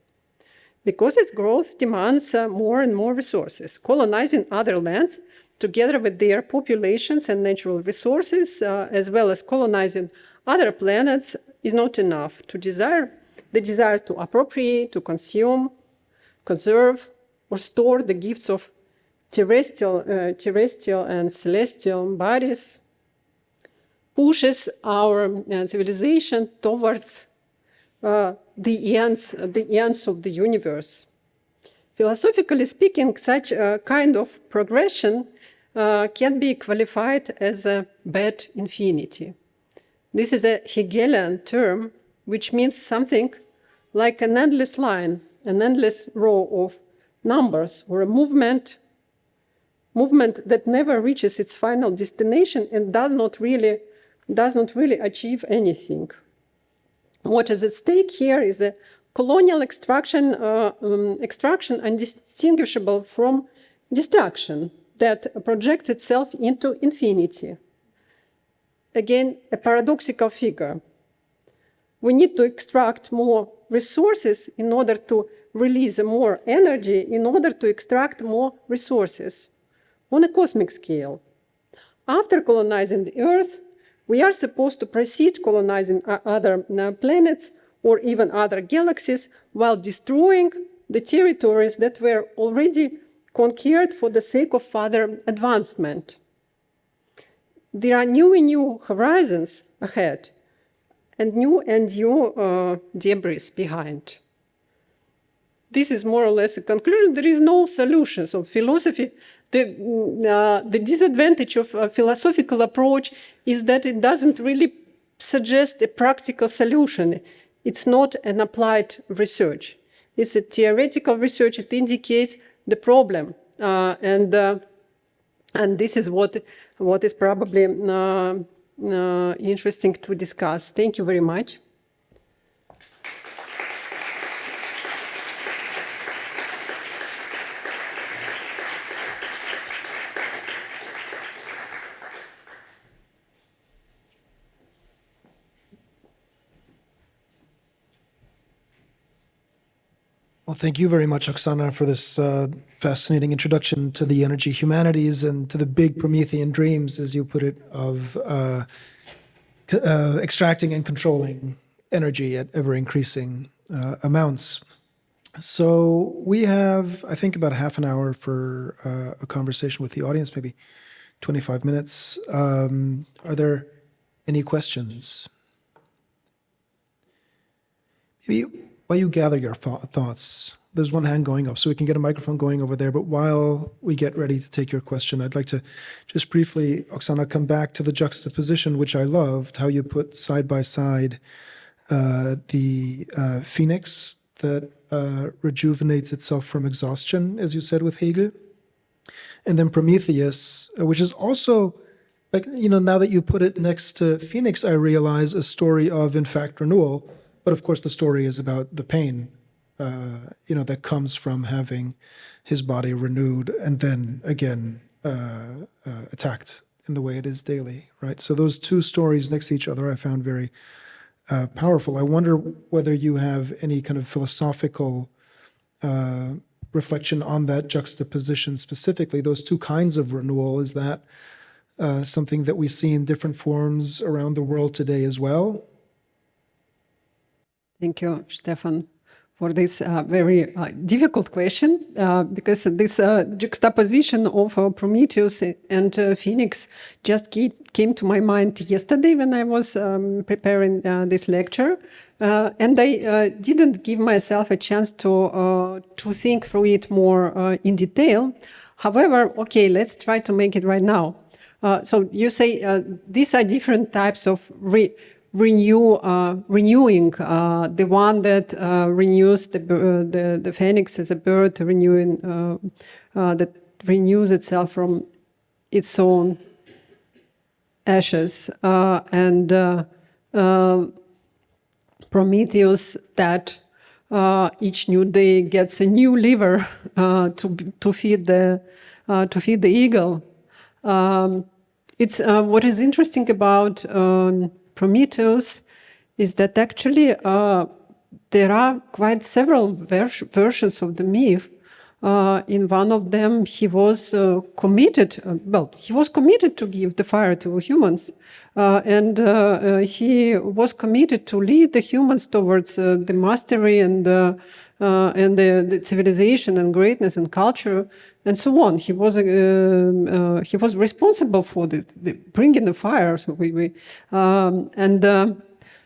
Because its growth demands more and more resources. Colonizing other lands, together with their populations and natural resources, as well as colonizing other planets, is not enough. The desire to appropriate, to consume, conserve, or store the gifts of terrestrial and celestial bodies pushes our civilization towards the ends of the universe. Philosophically speaking, such a kind of progression can be qualified as a bad infinity. This is a Hegelian term, which means something like an endless line, an endless row of numbers, or a movement that never reaches its final destination and does not really achieve anything. What is at stake here is a colonial extraction undistinguishable from destruction that projects itself into infinity. Again, a paradoxical figure. We need to extract more resources in order to release more energy, in order to extract more resources on a cosmic scale. After colonizing the Earth, we are supposed to proceed colonizing other planets or even other galaxies while destroying the territories that were already conquered for the sake of further advancement. There are new horizons ahead and new debris behind. This is more or less a conclusion. There is no solution. So philosophy, the disadvantage of a philosophical approach is that it doesn't really suggest a practical solution. It's not an applied research. It's a theoretical research. It indicates the problem, and this is what is probably interesting to discuss. Thank you very much. Well, thank you very much, Oksana, for this fascinating introduction to the energy humanities and to the big Promethean dreams, as you put it, of extracting and controlling energy at ever-increasing amounts. So we have, I think, about half an hour for a conversation with the audience, maybe 25 minutes. Are there any questions? Maybe while you gather your thoughts, there's one hand going up, so we can get a microphone going over there. But while we get ready to take your question, I'd like to just briefly, Oksana, come back to the juxtaposition, which I loved, how you put side by side the phoenix that rejuvenates itself from exhaustion, as you said with Hegel, and then Prometheus, which is also, like, now that you put it next to Phoenix, I realize a story of, in fact, renewal. But of course, the story is about the pain, that comes from having his body renewed and then again attacked in the way it is daily, right? So those two stories next to each other, I found very powerful. I wonder whether you have any kind of philosophical reflection on that juxtaposition specifically. Those two kinds of renewal, is that something that we see in different forms around the world today as well? Thank you, Stefan, for this very difficult question, because this juxtaposition of Prometheus and Phoenix just came to my mind yesterday when I was preparing this lecture, and I didn't give myself a chance to think through it more in detail. However, okay, let's try to make it right now. So you say these are different types of renewing, the one that renews the phoenix as a bird, that renews itself from its own ashes, and Prometheus that each new day gets a new liver to feed the eagle. It's what is interesting about Prometheus is that actually there are quite several versions of the myth. In one of them, he was committed. He was committed to give the fire to humans, and he was committed to lead the humans towards the mastery and the civilization and greatness and culture and so on. He was responsible for the bringing the fire.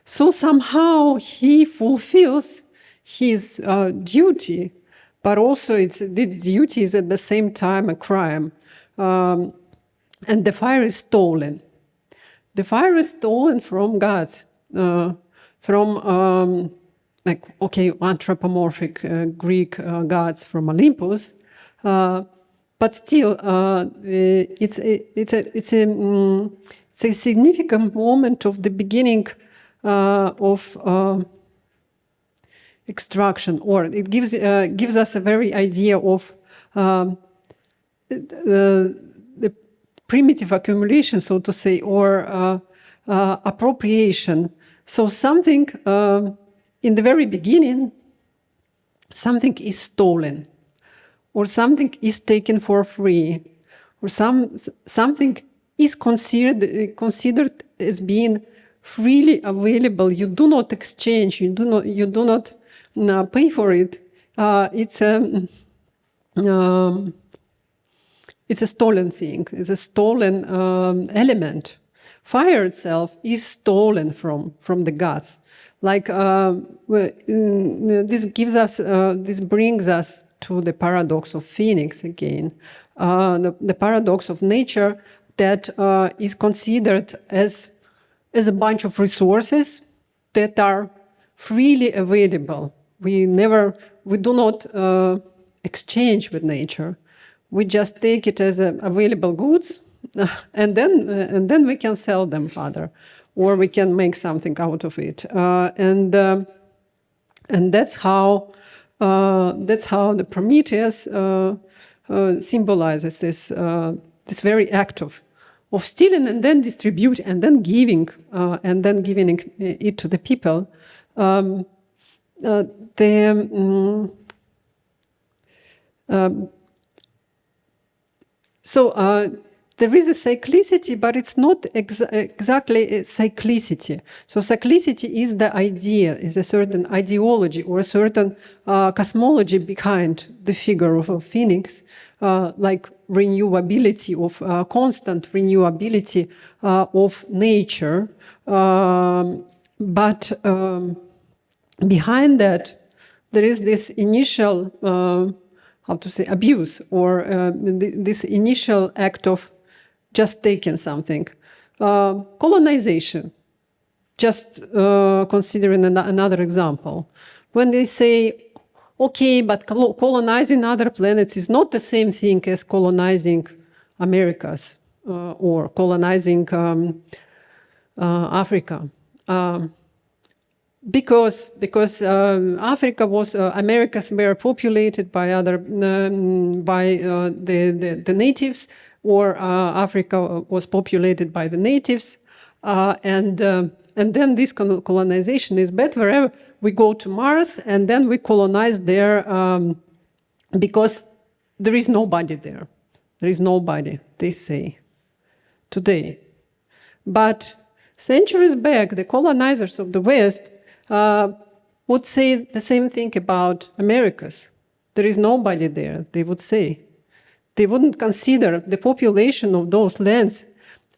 So somehow he fulfills his duty, but also the duty is at the same time a crime, and the fire is stolen. The fire is stolen from gods, from anthropomorphic Greek gods from Olympus, but still, it's a significant moment of the beginning of extraction, or it gives us a very idea of the primitive accumulation, so to say, or appropriation. So something in the very beginning, something is stolen, or something is taken for free, or something is considered as being freely available. You do not exchange. You do not pay for it. It's a stolen thing. It's a stolen element. Fire itself is stolen from the gods. Like this brings us to the paradox of Phoenix again, the paradox of nature that is considered as a bunch of resources that are freely available We do not exchange with nature. We just take it as available goods, and then we can sell them further, or we can make something out of it. And that's how the Prometheus symbolizes this very act of stealing and then distribute and then giving it to the people. There is a cyclicity, but it's not exactly a cyclicity. So cyclicity is the idea, is a certain ideology or a certain cosmology behind the figure of a phoenix, like renewability, of constant renewability of nature. But behind that, there is this initial abuse, or this initial act of just taking something. Colonization, just considering another example. When they say, okay, but colonizing other planets is not the same thing as colonizing Americas or colonizing Africa. Because Africa was Americas were populated by the natives, or Africa was populated by the natives, and then this colonization is bad wherever we go to Mars, and then we colonize there because there is nobody there. There is nobody, they say, today. But centuries back, the colonizers of the West would say the same thing about Americas. There is nobody there, they would say. They wouldn't consider the population of those lands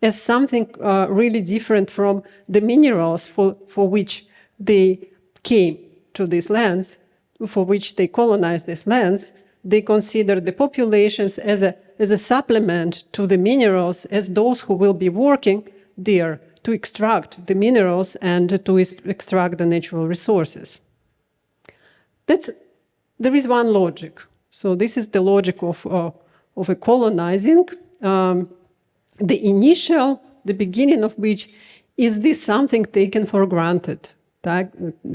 as something really different from the minerals for which they came to these lands, for which they colonized these lands. They consider the populations as a supplement to the minerals, as those who will be working there to extract the minerals and to extract the natural resources. There is one logic. So this is the logic of a colonizing. The beginning of which is this something taken for granted,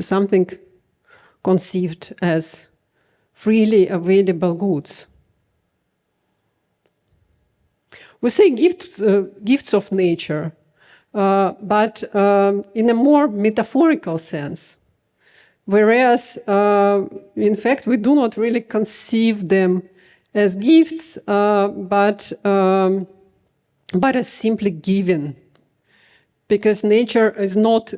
something conceived as freely available goods. We say gifts of nature, but in a more metaphorical sense. Whereas, in fact, we do not really conceive them as gifts, but as simply given, because nature is not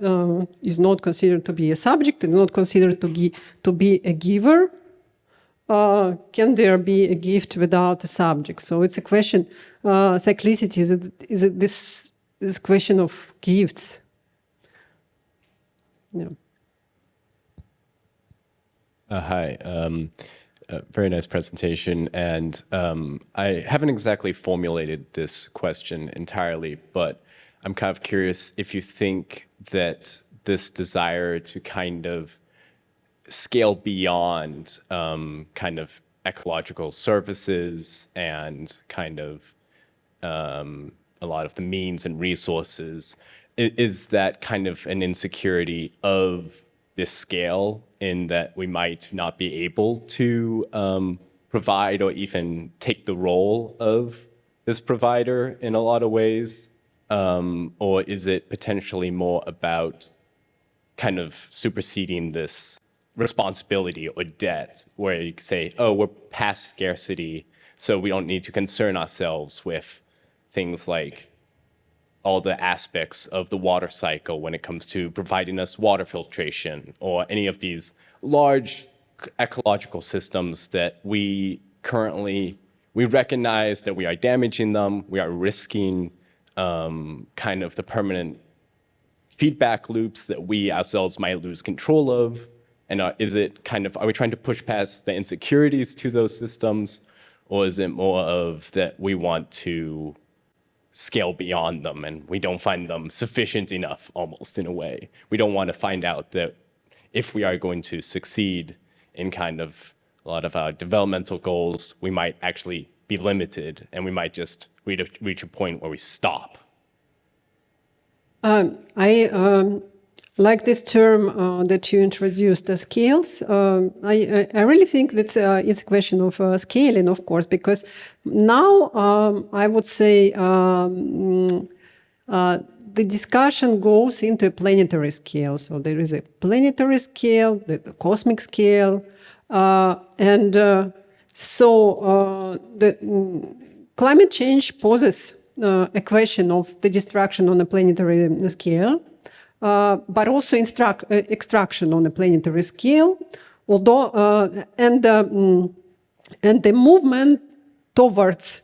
considered to be a subject, is not considered to be a giver. Can there be a gift without a subject? So it's a question. Cyclicity is it this question of gifts? Yeah. Hi. Very nice presentation. And I haven't exactly formulated this question entirely, but I'm kind of curious if you think that this desire to kind of scale beyond kind of ecological services and kind of a lot of the means and resources, is that kind of an insecurity of this scale, in that we might not be able to provide or even take the role of this provider in a lot of ways? Or is it potentially more about kind of superseding this responsibility or debt, where you could say, oh, we're past scarcity, so we don't need to concern ourselves with things like all the aspects of the water cycle when it comes to providing us water filtration, or any of these large ecological systems that we recognize that we are damaging them, we are risking kind of the permanent feedback loops that we ourselves might lose control of. And are we trying to push past the insecurities to those systems, or is it more of that we want to scale beyond them and we don't find them sufficient enough, almost in a way? We don't want to find out that if we are going to succeed in kind of a lot of our developmental goals, we might actually be limited and we might just reach a point where we stop. I like this term that you introduced, the scales. I really think that it's a question of scaling, of course, because now I would say the discussion goes into a planetary scale. So there is a planetary scale, the cosmic scale, and so the climate change poses a question of the destruction on a planetary scale, but also extraction on a planetary scale, although and the movement towards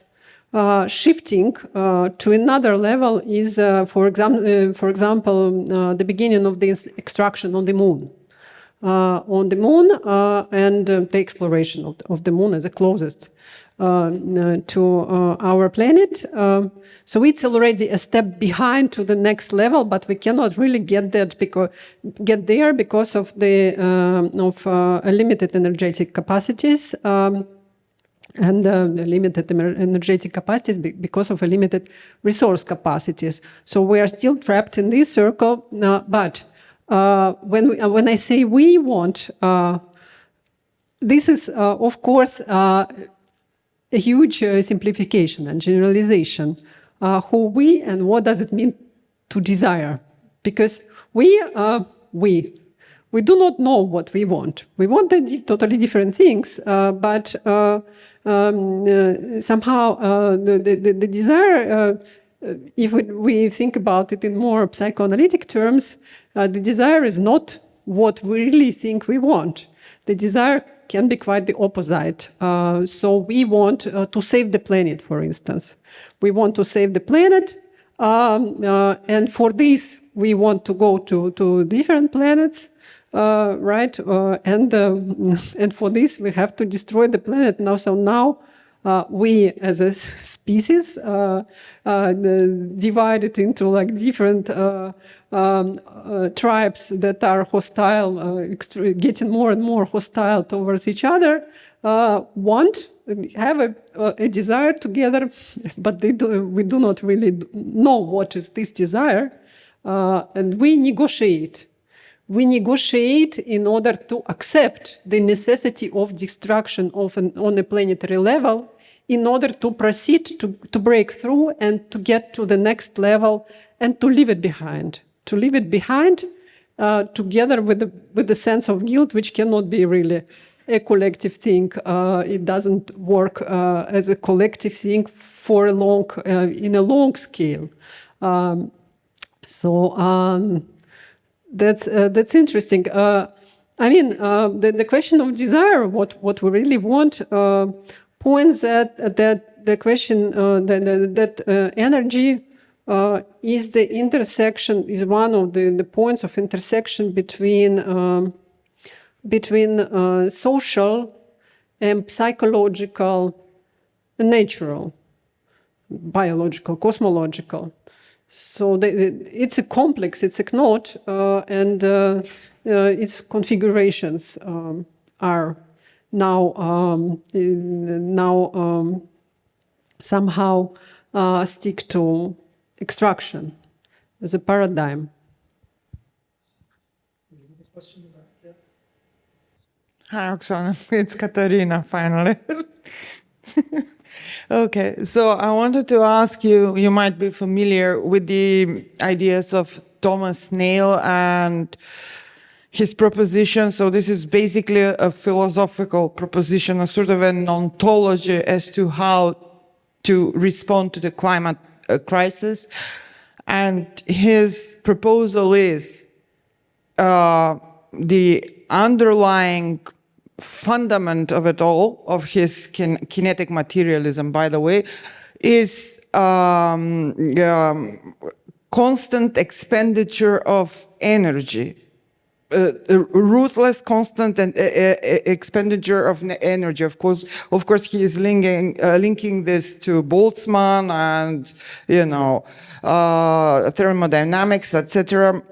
shifting to another level is, for example, the beginning of this extraction on the moon. And the exploration of the moon as the closest to our planet. So it's already a step behind to the next level, but we cannot really get there because of the limited energetic capacities. And limited energetic capacities because of a limited resource capacities. So we are still trapped in this circle. But when I say we want, this is of course a huge simplification and generalization. Who we and what does it mean to desire? Because we do not know what we want. We want totally different things, but somehow the desire, if we think about it in more psychoanalytic terms, the desire is not what we really think we want. The desire can be quite the opposite. So we want to save the planet, for instance. We want to save the planet, and for this we want to go to different planets. Right, and for this we have to destroy the planet now. So now we, as a species, divided into like different tribes that are hostile, getting more and more hostile towards each other. Have a desire together, but we do not really know what is this desire, and we negotiate. We negotiate in order to accept the necessity of destruction on a planetary level in order to proceed to break through and to get to the next level and to leave it behind. To leave it behind together with the sense of guilt, which cannot be really a collective thing. It doesn't work as a collective thing for in a long scale. That's interesting. I mean, the question of desire, what we really want, points at that the question that energy is the intersection, is one of the points of intersection between social and psychological, and natural, biological, cosmological. So it's a complex, it's a knot, and its configurations are now somehow stick to extraction as a paradigm. Hi, Oksana. It's Katarina, finally. Okay, so I wanted to ask you, you might be familiar with the ideas of Thomas Nail and his proposition. So this is basically a philosophical proposition, a sort of an ontology as to how to respond to the climate crisis. And his proposal is the underlying fundament of it all, of his kinetic materialism, by the way, is constant expenditure of energy, ruthless, constant expenditure of energy. Of course, he is linking this to Boltzmann and thermodynamics, etc.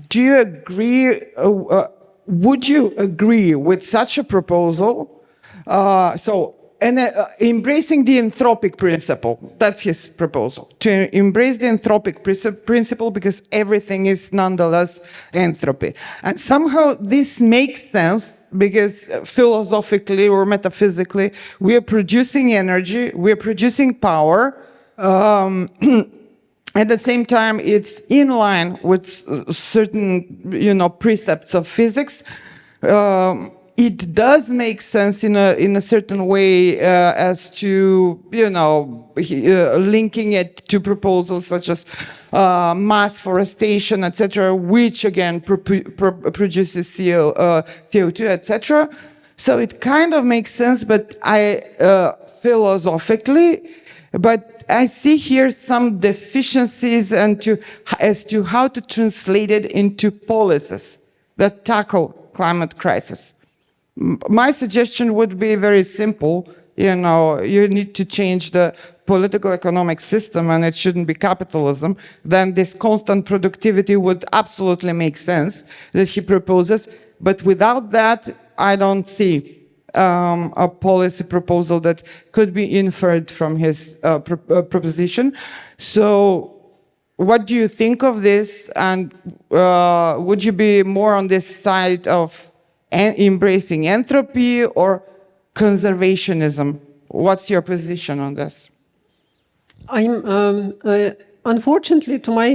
do you agree? Would you agree with such a proposal? Embracing the anthropic principle, that's his proposal, to embrace the anthropic principle because everything is nonetheless entropy. And somehow this makes sense because philosophically or metaphysically, we are producing energy, we are producing power. At the same time, it's in line with certain, precepts of physics. It does make sense in a certain way as to, linking it to proposals such as mass forestation, etc., which again produces CO2, etc. So it kind of makes sense, but philosophically, but I see here some deficiencies as to how to translate it into policies that tackle climate crisis. My suggestion would be very simple. You need to change the political economic system and it shouldn't be capitalism. Then this constant productivity would absolutely make sense that he proposes. But without that, I don't see a policy proposal that could be inferred from his proposition. So what do you think of this? And would you be more on this side of embracing entropy or conservationism? What's your position on this? I'm unfortunately, to my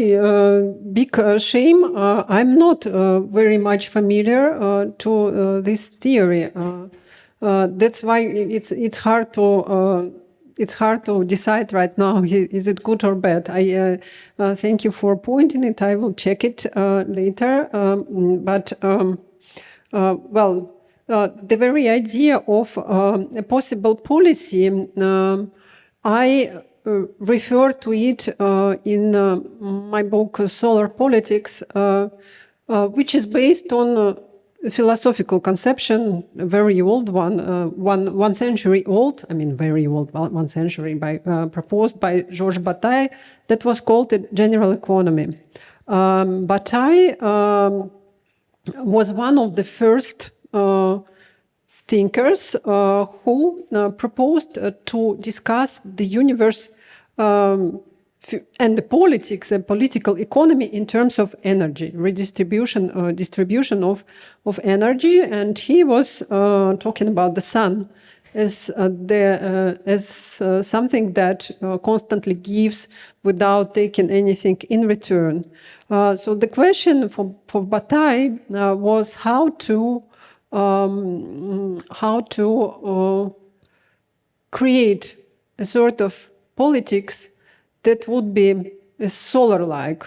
big shame, I'm not very much familiar to this theory. That's why it's hard to decide right now. Is it good or bad? I thank you for pointing it. I will check it later. The very idea of a possible policy, I refer to it in my book Solar Politics, which is based on a philosophical conception, a very old one century old, I mean very old, 1 century, proposed by Georges Bataille, that was called the general economy. Bataille was one of the first thinkers who proposed to discuss the universe and the politics and political economy in terms of energy, redistribution, distribution of energy. And he was talking about the sun as something that constantly gives without taking anything in return. So the question for Bataille was how to create a sort of politics that would be a solar-like,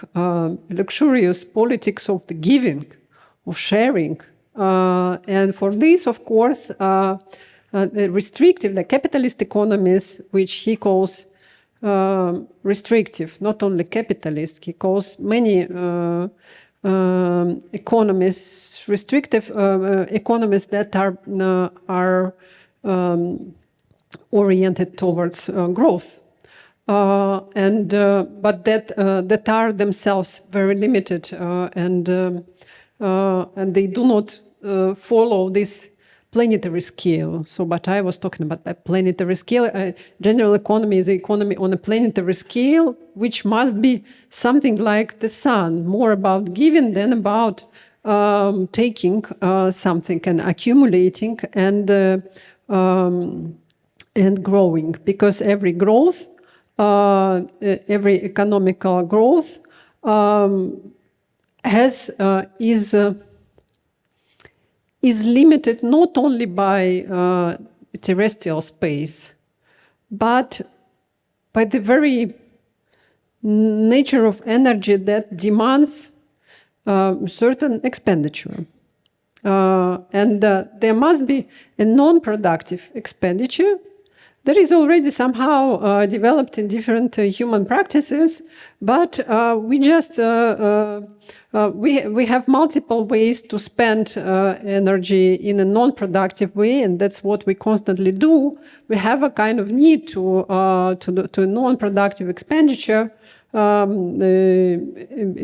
luxurious politics of the giving, of sharing. And for this, of course, the capitalist economies, which he calls restrictive, not only capitalist, he calls many economies, restrictive economies that are oriented towards growth. But that are themselves very limited, and they do not follow this planetary scale. So, but I was talking about a planetary scale. General economy is an economy on a planetary scale, which must be something like the sun, more about giving than about taking something and accumulating and growing, because every growth. Every economical growth is limited not only by terrestrial space, but by the very nature of energy that demands certain expenditure. And there must be a non-productive expenditure that is already somehow developed in different human practices, but we have multiple ways to spend energy in a non-productive way, and that's what we constantly do. We have a kind of need to non-productive expenditure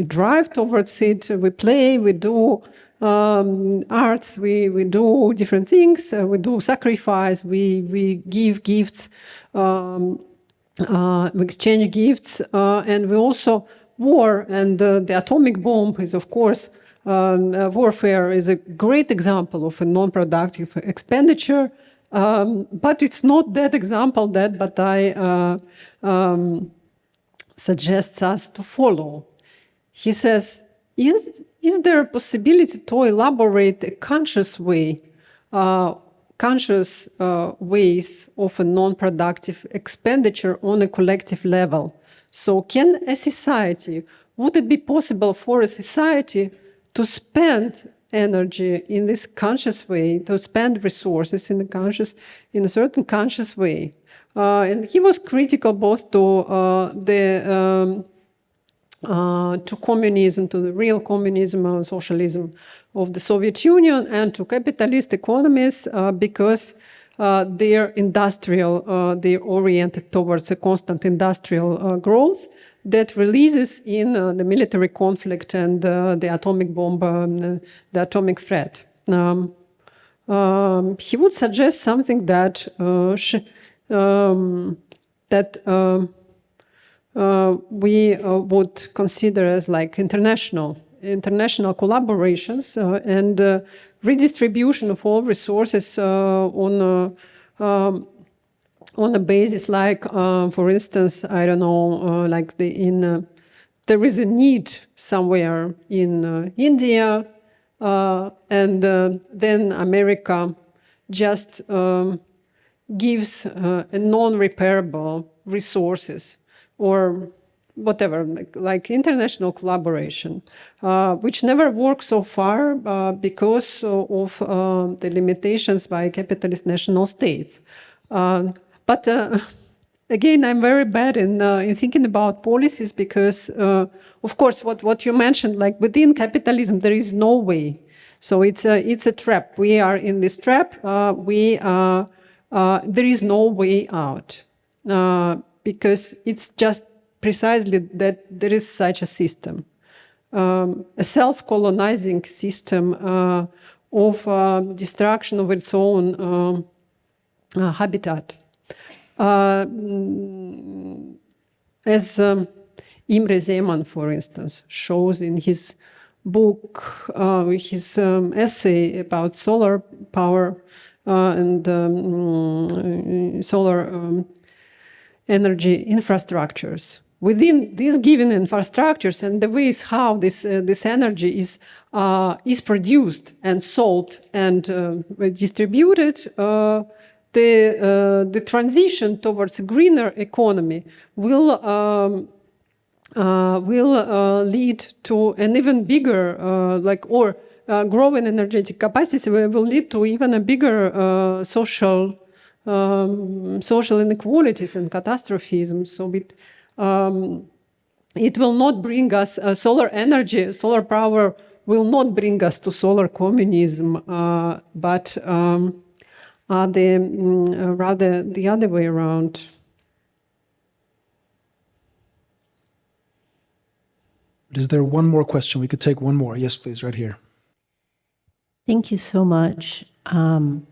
drive towards it. We play, we do arts, we do different things, we do sacrifice, we give gifts, we exchange gifts, and we also war. And the atomic bomb is, of course, warfare is a great example of a non-productive expenditure. But it's not that example that Bataille suggests us to follow. He says, is there a possibility to elaborate a conscious way, ways of a non-productive expenditure on a collective level? So can a society, would it be possible for a society to spend energy in this conscious way, to spend resources in a certain conscious way? And he was critical both to to communism, to the real communism and socialism of the Soviet Union, and to capitalist economies because they're industrial, they're oriented towards a constant industrial growth that releases in the military conflict and the atomic bomb, the atomic threat. He would suggest something that we would consider as like international collaborations and redistribution of all resources on a basis like, for instance, I don't know, like there is a need somewhere in India, and then America just gives a non-repairable resources or whatever, like international collaboration, which never worked so far because of the limitations by capitalist national states. But again, I'm very bad in thinking about policies because, of course, what you mentioned, like within capitalism, there is no way. So it's a trap. We are in this trap. There is no way out because it's just precisely that there is such a system, a self-colonizing system of destruction of its own habitat. As Imre Zeman, for instance, shows in his book, his essay about solar power and solar energy infrastructures. Within these given infrastructures and the ways how this energy is produced and sold and distributed, the transition towards a greener economy will lead to an even bigger, growing energetic capacity will lead to even a bigger social inequalities and catastrophism. So it will not bring us solar energy, solar power will not bring us to solar communism, but rather the other way around. Is there one more question? We could take one more. Yes, please, right here. Thank you so much. I'm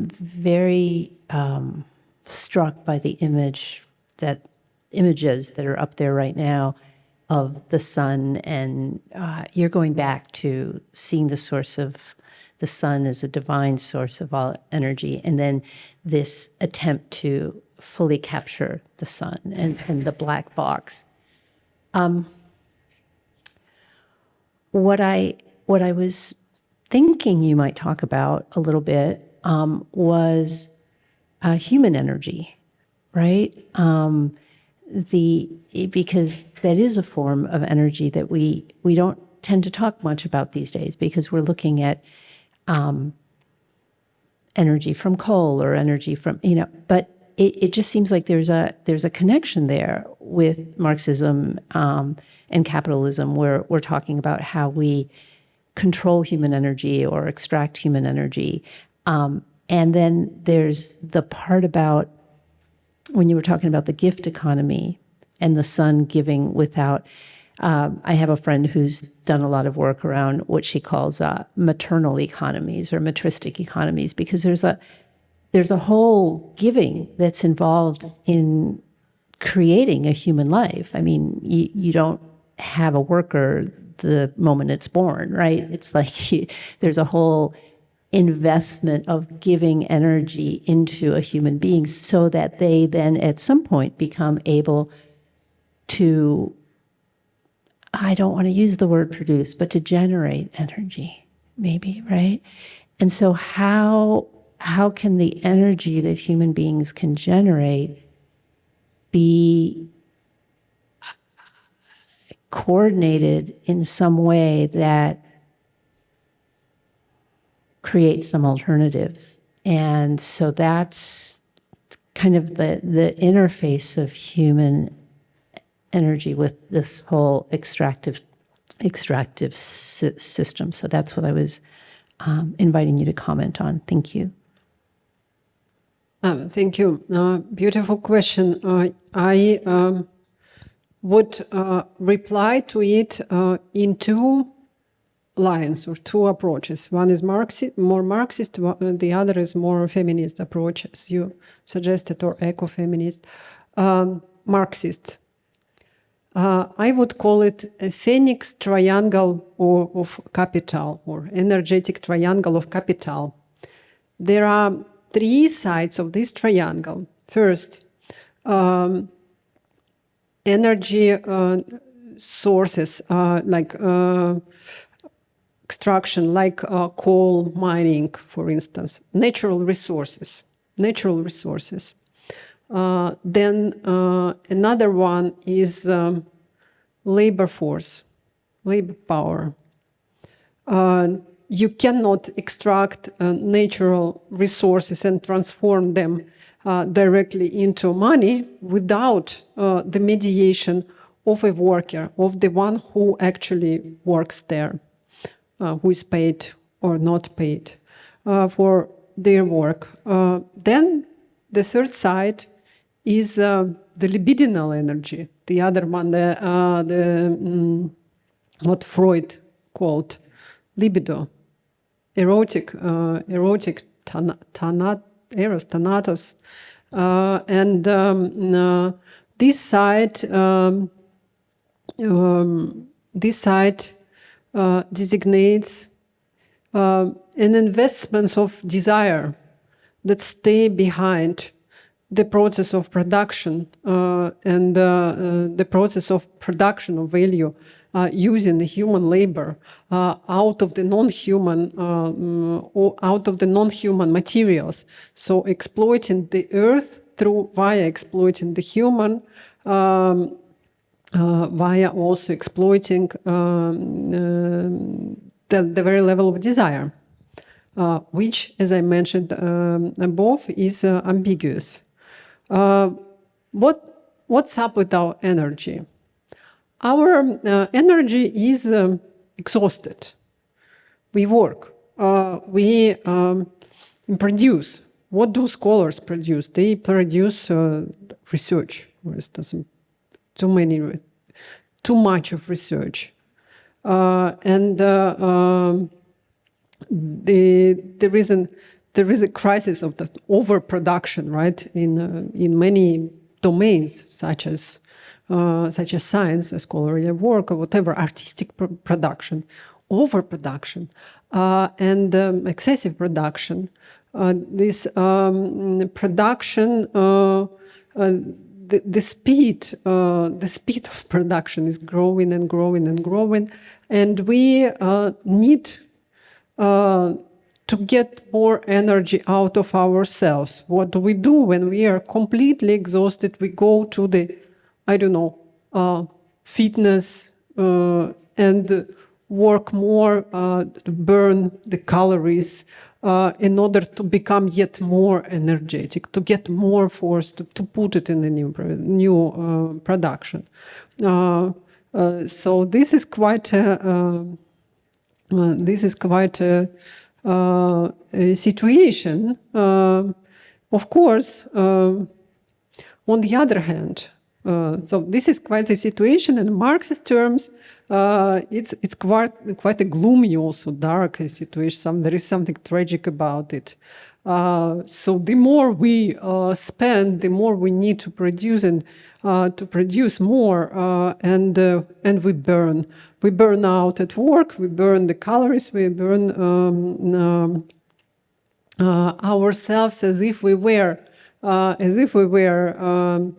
very struck by the images that are up there right now of the sun, and you're going back to seeing the source of the sun as a divine source of all energy, and then this attempt to fully capture the sun and the black box. What I was thinking you might talk about a little bit was human energy, right? Because that is a form of energy that we don't tend to talk much about these days, because we're looking at energy from coal or energy from, but it just seems like there's a connection there with Marxism and capitalism, where we're talking about how we control human energy or extract human energy. And then there's the part about when you were talking about the gift economy, and the sun giving without. I have a friend who's done a lot of work around what she calls maternal economies or matristic economies, because there's a whole giving that's involved in creating a human life. I mean, you don't have a worker the moment it's born, right? It's like there's a whole investment of giving energy into a human being so that they then at some point become able to, I don't want to use the word produce, but to generate energy, maybe, right? And so how can the energy that human beings can generate be coordinated in some way that creates some alternatives? And so that's kind of the interface of human energy with this whole extractive system. So that's what I was inviting you to comment on. Thank you. Thank you. Beautiful question. I would reply to it in two lines or two approaches. One is more Marxist, the other is more feminist approach, as you suggested, or eco-feminist. Marxist. I would call it a phoenix triangle of capital, or energetic triangle of capital. There are three sides of this triangle. First, energy sources like extraction, like coal mining, for instance, natural resources. Then another one is labor force, labor power. You cannot extract natural resources and transform them directly into money without the mediation of a worker, of the one who actually works there, who is paid or not paid for their work. Then the third side is the libidinal energy, the other one, what Freud called libido, erotic eros, thanatos, and this side designates an investment of desire that stay behind the process of production and the process of production of value using the human labor out of the non-human materials. So exploiting the earth via exploiting the human, via also exploiting the very level of desire, which, as I mentioned above, is ambiguous. What's up with our energy? Our energy is exhausted. We work. We produce. What do scholars produce? They produce research. For instance, too much of research, and there is a crisis of the overproduction, right? In many domains, such as science, scholarly work, or whatever, artistic production, overproduction, and excessive production. This production, the speed of production is growing and growing and growing, and we need to get more energy out of ourselves. What do we do when we are completely exhausted? We go to the, fitness and work more to burn the calories in order to become yet more energetic, to get more force, to put it in the new production. So this is quite a situation. Of course, on the other hand, So this is quite a situation in Marxist terms. It's quite a gloomy, also dark situation. There is something tragic about it. So the more we spend, the more we need to produce and to produce more, and we burn. We burn out at work. We burn the calories. We burn ourselves as if we were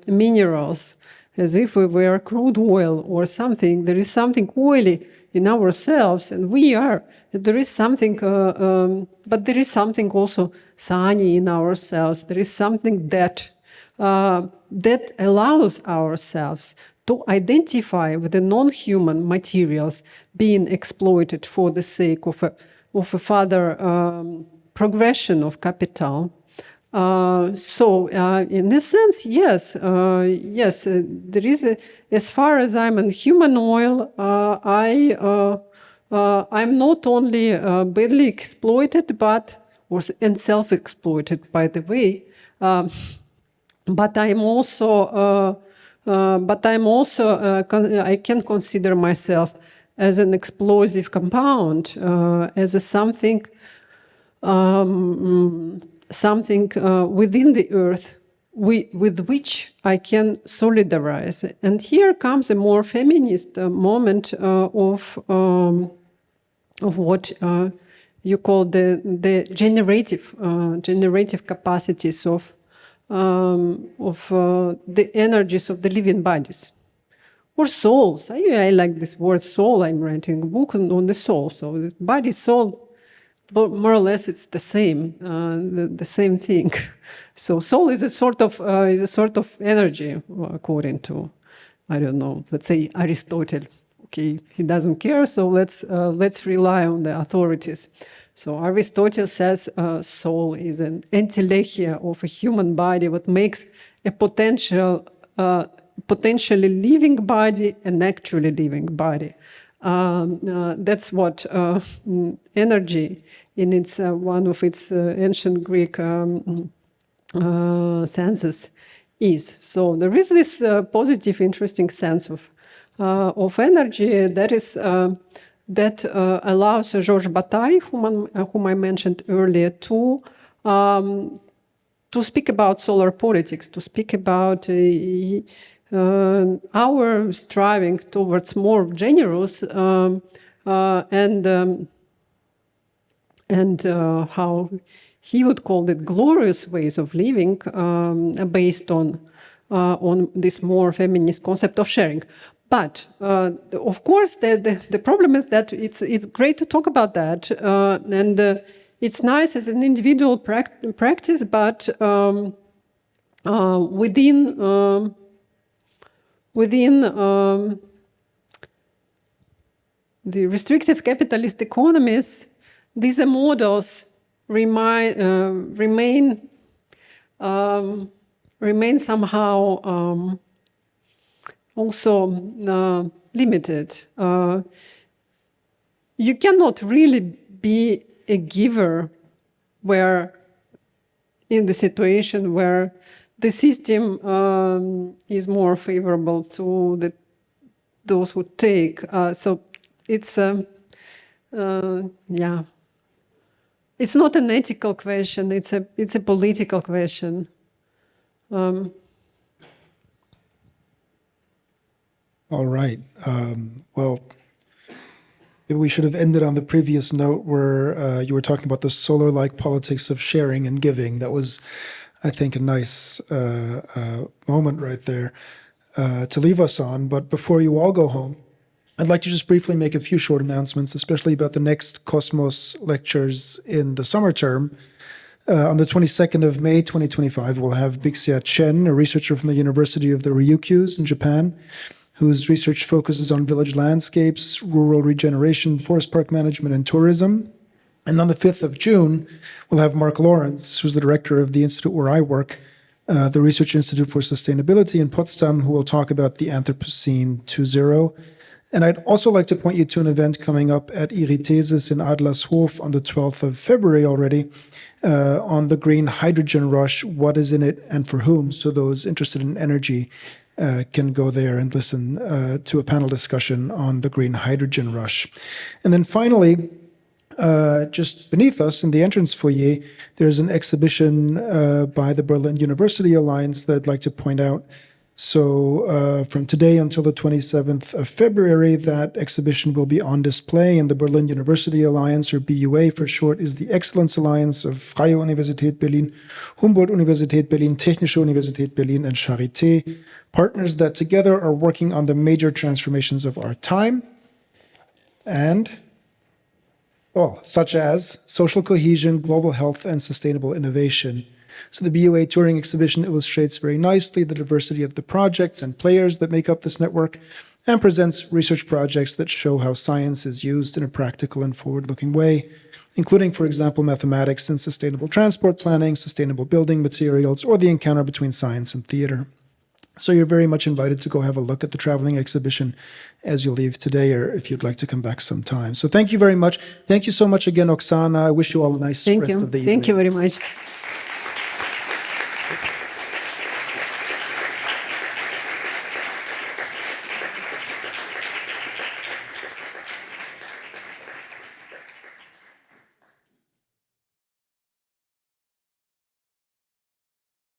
minerals, as if we were crude oil or something. There is something oily in ourselves, and we are. There is something, but there is something also sunny in ourselves. There is something that that allows ourselves to identify with the non-human materials being exploited for the sake of a further progression of capital. So, in this sense, yes, there is as far as I'm in human oil, I'm not only badly exploited, and self-exploited, by the way, but I'm also, I can consider myself as an explosive compound, as a something within the earth with which I can solidarize. And here comes a more feminist moment of what you call the generative capacities of the energies of the living bodies. Or souls. I like this word soul. I'm writing a book on the soul. So the body, soul, but more or less it's the same, the same thing. So soul is a sort of energy, according to, I don't know, let's say Aristotle. Okay, he doesn't care, so let's rely on the authorities. So Aristotle says soul is an entelechia of a human body, what makes a potentially living body an actually living body. That's what energy, in its one of its ancient Greek senses, is. So there is this positive, interesting sense of energy that is that allows Georges Bataille, whom I mentioned earlier, to speak about solar politics, to speak about our striving towards more generous and how he would call it glorious ways of living, based on this more feminist concept of sharing. But of course, the problem is that it's great to talk about that, and it's nice as an individual practice, but within the restrictive capitalist economies, these models remain somehow also limited. You cannot really be a giver where, in the situation where the system is more favorable to those who take. So it's it's not an ethical question. It's a political question. All right. Well, maybe we should have ended on the previous note where you were talking about the solar-like politics of sharing and giving. That was, I think, a nice moment right there to leave us on. But before you all go home, I'd like to just briefly make a few short announcements, especially about the next Cosmos lectures in the summer term. On the 22nd of May, 2025, we'll have Bixia Chen, a researcher from the University of the Ryukyus in Japan, whose research focuses on village landscapes, rural regeneration, forest park management, and tourism. And on the 5th of June, we'll have Mark Lawrence, who's the director of the institute where I work, the Research Institute for Sustainability in Potsdam, who will talk about the Anthropocene 2.0. And I'd also like to point you to an event coming up at Irithesis in Adlershof on the 12th of February already, on the green hydrogen rush, what is in it and for whom, so those interested in energy can go there and listen to a panel discussion on the green hydrogen rush. And then finally, just beneath us in the entrance foyer, there's an exhibition by the Berlin University Alliance that I'd like to point out. So from today until the 27th of February, that exhibition will be on display, and the Berlin University Alliance, or BUA for short, is the Excellence Alliance of Freie Universität Berlin, Humboldt-Universität Berlin, Technische Universität Berlin, and Charité, partners that together are working on the major transformations of our time, and, well, such as social cohesion, global health, and sustainable innovation. So the BUA touring exhibition illustrates very nicely the diversity of the projects and players that make up this network, and presents research projects that show how science is used in a practical and forward-looking way, including, for example, mathematics and sustainable transport planning, sustainable building materials, or the encounter between science and theater. So you're very much invited to go have a look at the traveling exhibition as you leave today, or if you'd like to come back sometime. So thank you very much. Thank you so much again, Oksana. I wish you all a nice rest of the evening. Thank you very much.